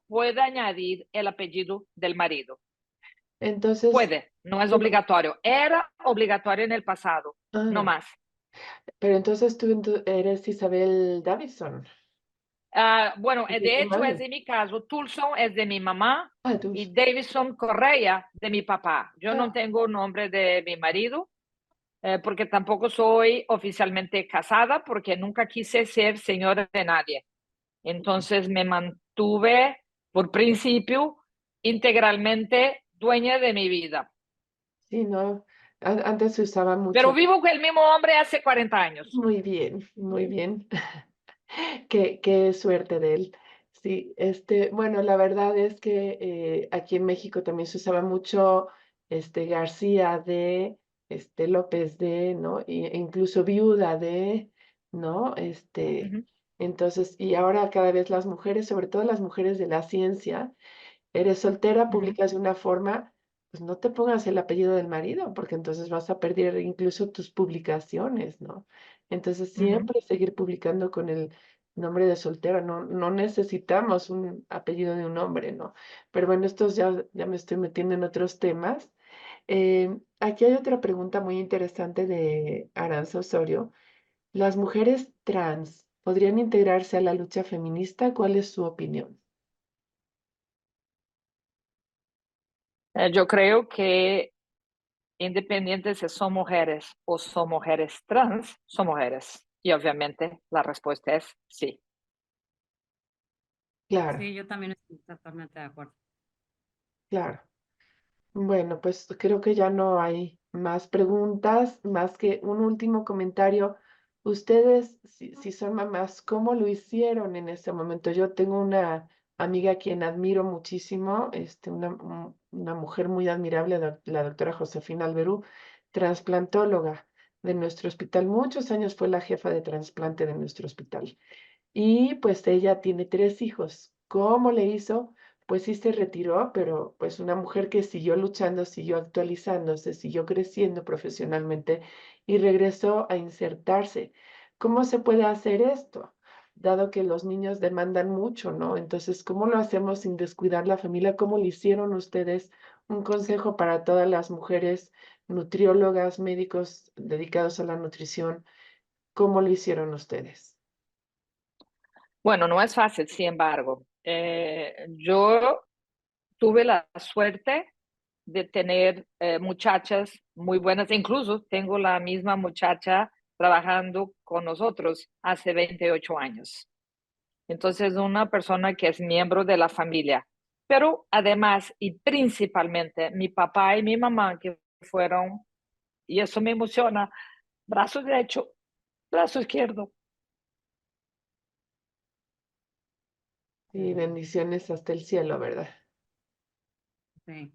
Speaker 4: puede añadir el apellido del marido.
Speaker 1: entonces,
Speaker 4: Puede, no es obligatorio. Era obligatorio en el pasado, no
Speaker 1: ah,
Speaker 4: más.
Speaker 1: pero entonces tú eres Isabel Davison.
Speaker 4: Bueno,
Speaker 1: ¿De
Speaker 4: de
Speaker 1: tu
Speaker 4: hecho es
Speaker 1: madre?
Speaker 4: de mi caso, Tulson es de mi mamá
Speaker 1: Ah, tú.
Speaker 4: y Davison Correa de mi papá. Yo no
Speaker 1: Ah,
Speaker 4: tengo nombre de mi marido porque tampoco soy oficialmente casada porque nunca quise ser señora de nadie. Entonces me mantuve por principio integralmente dueña de mi vida.
Speaker 1: sí, no. Antes se usaba
Speaker 4: Pero
Speaker 1: mucho.
Speaker 4: vivo con el mismo hombre hace 40 años.
Speaker 1: Muy bien, muy bien. Qué suerte de él. Sí, bueno, la verdad es que aquí en México también se usaba mucho García de, López de, ¿no? E incluso viuda de, ¿no?
Speaker 4: Ujú,
Speaker 1: Entonces, y ahora cada vez las mujeres, sobre todo las mujeres de la ciencia, eres soltera,
Speaker 4: ujú,
Speaker 1: publicas de una forma, pues no te pongas el apellido del marido, porque entonces vas a perder incluso tus publicaciones, ¿no? Entonces
Speaker 4: ujú.
Speaker 1: siempre seguir publicando con el nombre de soltera, no necesitamos un apellido de un hombre, ¿no? Pero bueno, estos ya me estoy metiendo en otros temas. Aquí hay otra pregunta muy interesante de Aranza Osorio. ¿Las mujeres trans podrían integrarse a la lucha feminista? ¿Cuál es su opinión?
Speaker 4: Yo creo que independiente si son mujeres o son mujeres trans, son mujeres. Y obviamente la respuesta es sí.
Speaker 1: Claro,
Speaker 5: Sí, yo también estoy totalmente de acuerdo.
Speaker 1: claro. Bueno, pues creo que ya no hay más preguntas, más que un último comentario. Ustedes, si son mamás, ¿cómo lo hicieron en ese momento? Yo tengo una amiga a quien admiro muchísimo, una mujer muy admirable, la doctora Josefina Alberú, transplantóloga de nuestro hospital. Muchos años fue la jefa de trasplante de nuestro hospital. Y pues ella tiene 3 hijos. ¿Cómo le hizo? Pues sí se retiró, pero pues una mujer que siguió luchando, siguió actualizándose, siguió creciendo profesionalmente y regresó a insertarse. ¿Cómo se puede hacer esto? Dado que los niños demandan mucho, ¿no? Entonces, ¿cómo lo hacemos sin descuidar la familia? ¿Cómo le hicieron ustedes? Un consejo para todas las mujeres nutriólogas, médicos dedicados a la nutrición. ¿Cómo lo hicieron ustedes?
Speaker 4: Bueno, no es fácil, sin embargo. Yo tuve la suerte de tener muchachas muy buenas, incluso tengo la misma muchacha trabajando con nosotros hace 28 años. Entonces, una persona que es miembro de la familia. Pero además y principalmente mi papá y mi mamá, que fueron, y eso me emociona, brazo derecho, brazo izquierdo.
Speaker 1: Y bendiciones hasta el cielo, ¿verdad?
Speaker 5: Sí.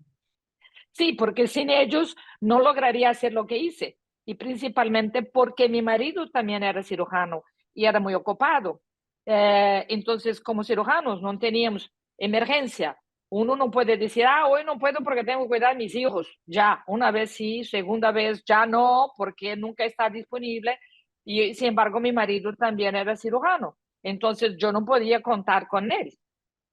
Speaker 4: Sí, porque sin ellos no lograría hacer lo que hice. Y principalmente porque mi marido también era cirujano y era muy ocupado. Entonces, como cirujanos, no teníamos emergencia. Uno no puede decir, hoy no puedo porque tengo que cuidar a mis hijos. Ya, una vez sí, segunda vez ya no, porque nunca está disponible. Y sin embargo, mi marido también era cirujano. Entonces, yo no podía contar con él.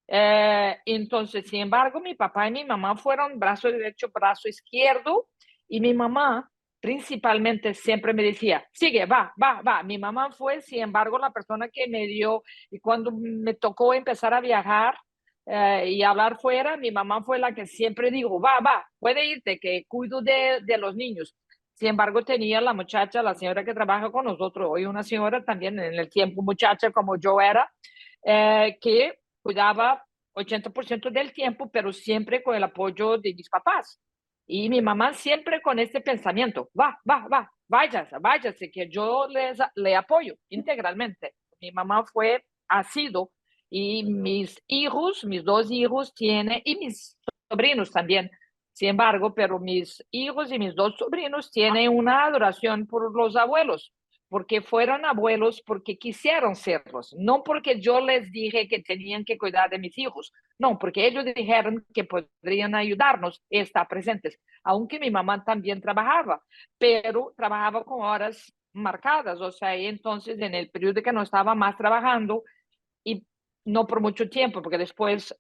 Speaker 4: Entonces, sin embargo, mi papá y mi mamá fueron brazo derecho, brazo izquierdo, y mi mamá principalmente siempre me decía, sigue, va, va, va. Mi mamá fue, sin embargo, la persona que me dio, y cuando me tocó empezar a viajar y hablar fuera, mi mamá fue la que siempre dijo, va, va, puede irte, que cuido de los niños. Sin embargo, tenía la muchacha, la señora que trabaja con nosotros, hoy una señora también en el tiempo muchacha como yo era, que cuidaba 80% del tiempo, pero siempre con el apoyo de mis papás. Y mi mamá siempre con este pensamiento, va, va, va, váyase, váyase, que yo le apoyo integralmente. Mi mamá ha sido, y mis hijos, mis 2 hijos tienen, y mis sobrinos también, sin embargo, pero mis hijos y mis 2 sobrinos tienen una adoración por los abuelos, porque fueron abuelos porque quisieron serlos, no porque yo les dije que tenían que cuidar de mis hijos, no, porque ellos dijeron que podrían ayudarnos y estar presentes, aunque mi mamá también trabajaba, pero trabajaba con horas marcadas, o sea, y entonces en el periodo que no estaba más trabajando, y no por mucho tiempo, porque después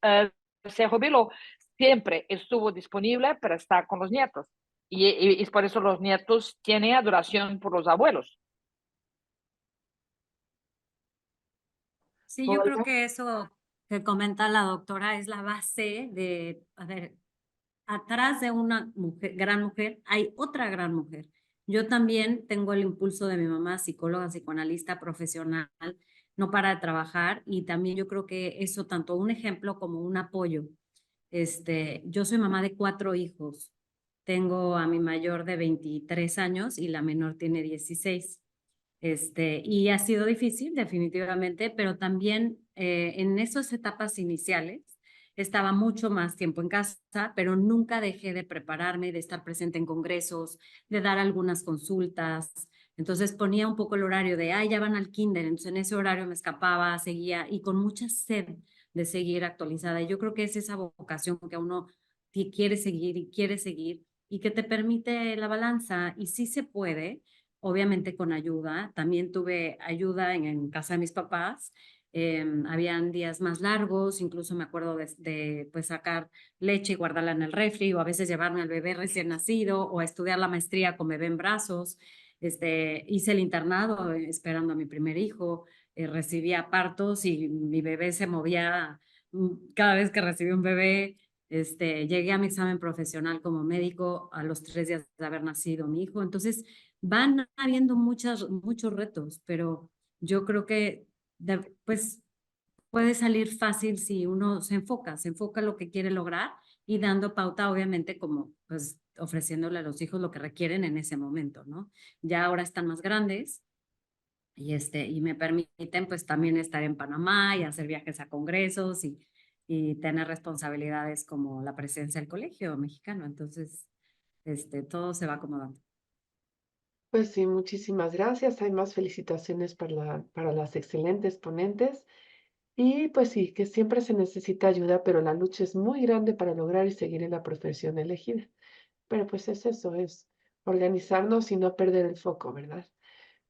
Speaker 4: se jubiló, siempre estuvo disponible para estar con los nietos. Y por eso los nietos tienen adoración por los abuelos.
Speaker 5: Sí, yo creo
Speaker 1: Olga.
Speaker 5: que eso que comenta la doctora es la base de, a ver, atrás de una mujer, gran mujer hay otra gran mujer. Yo también tengo el impulso de mi mamá, psicóloga, psicoanalista profesional, no para de trabajar, y también yo creo que eso tanto un ejemplo como un apoyo. Yo soy mamá de 4 hijos. Tengo a mi mayor de 23 años y la menor tiene 16. Y ha sido difícil, definitivamente, pero también en esas etapas iniciales estaba mucho más tiempo en casa, pero nunca dejé de prepararme, de estar presente en congresos, de dar algunas consultas. Entonces ponía un poco el horario de, ay, ya van al kinder, entonces en ese horario me escapaba, seguía y con mucha sed de seguir actualizada. Y yo creo que es esa vocación que uno quiere seguir y que te permite la balanza y sí se puede, obviamente con ayuda. También tuve ayuda en casa de mis papás. Habían días más largos, incluso me acuerdo de pues sacar leche y guardarla en el refri, o a veces llevarme al bebé recién nacido, o a estudiar la maestría con bebé en brazos. Hice el internado esperando a mi primer hijo, recibía partos y mi bebé se movía cada vez que recibí un bebé. Llegué a mi examen profesional como médico a los 3 días de haber nacido mi hijo. Entonces, van habiendo muchos retos, pero yo creo que pues puede salir fácil si uno se enfoca en lo que quiere lograr y dando pauta, obviamente, como pues ofreciéndole a los hijos lo que requieren en ese momento, ¿no? Ya ahora están más grandes y me permiten pues también estar en Panamá y hacer viajes a congresos y tener responsabilidades como la presencia del colegio mexicano. Entonces, todo se va acomodando.
Speaker 1: Pues sí, muchísimas gracias. Hay más felicitaciones para las excelentes ponentes. Y pues sí, que siempre se necesita ayuda, pero la lucha es muy grande para lograr y seguir en la profesión elegida. Pero pues es eso, es organizarnos y no perder el foco, ¿verdad?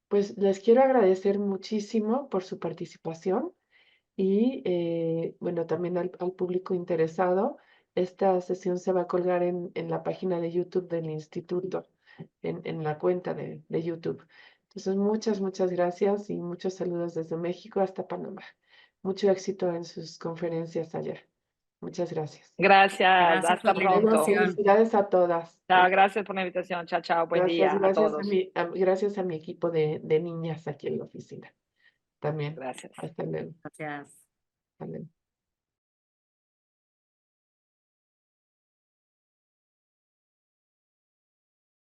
Speaker 1: Pues les quiero agradecer muchísimo por su participación y bueno, también al público interesado. Esta sesión se va a colgar en la página de YouTube del instituto, en la cuenta de YouTube. Entonces, muchas gracias y muchos saludos desde México hasta Panamá. Mucho éxito en sus conferencias allá. Muchas gracias.
Speaker 4: Gracias,
Speaker 5: Gracias
Speaker 4: hasta
Speaker 5: por la
Speaker 4: pronto.
Speaker 5: invitación.
Speaker 1: Felicidades a todas.
Speaker 4: Chao, gracias por la invitación. Chao, chao, buen
Speaker 1: Gracias,
Speaker 4: día a todos.
Speaker 1: gracias a mi equipo de niñas aquí en la oficina. También.
Speaker 4: Gracias.
Speaker 1: Hasta luego.
Speaker 5: Gracias.
Speaker 1: Hasta luego.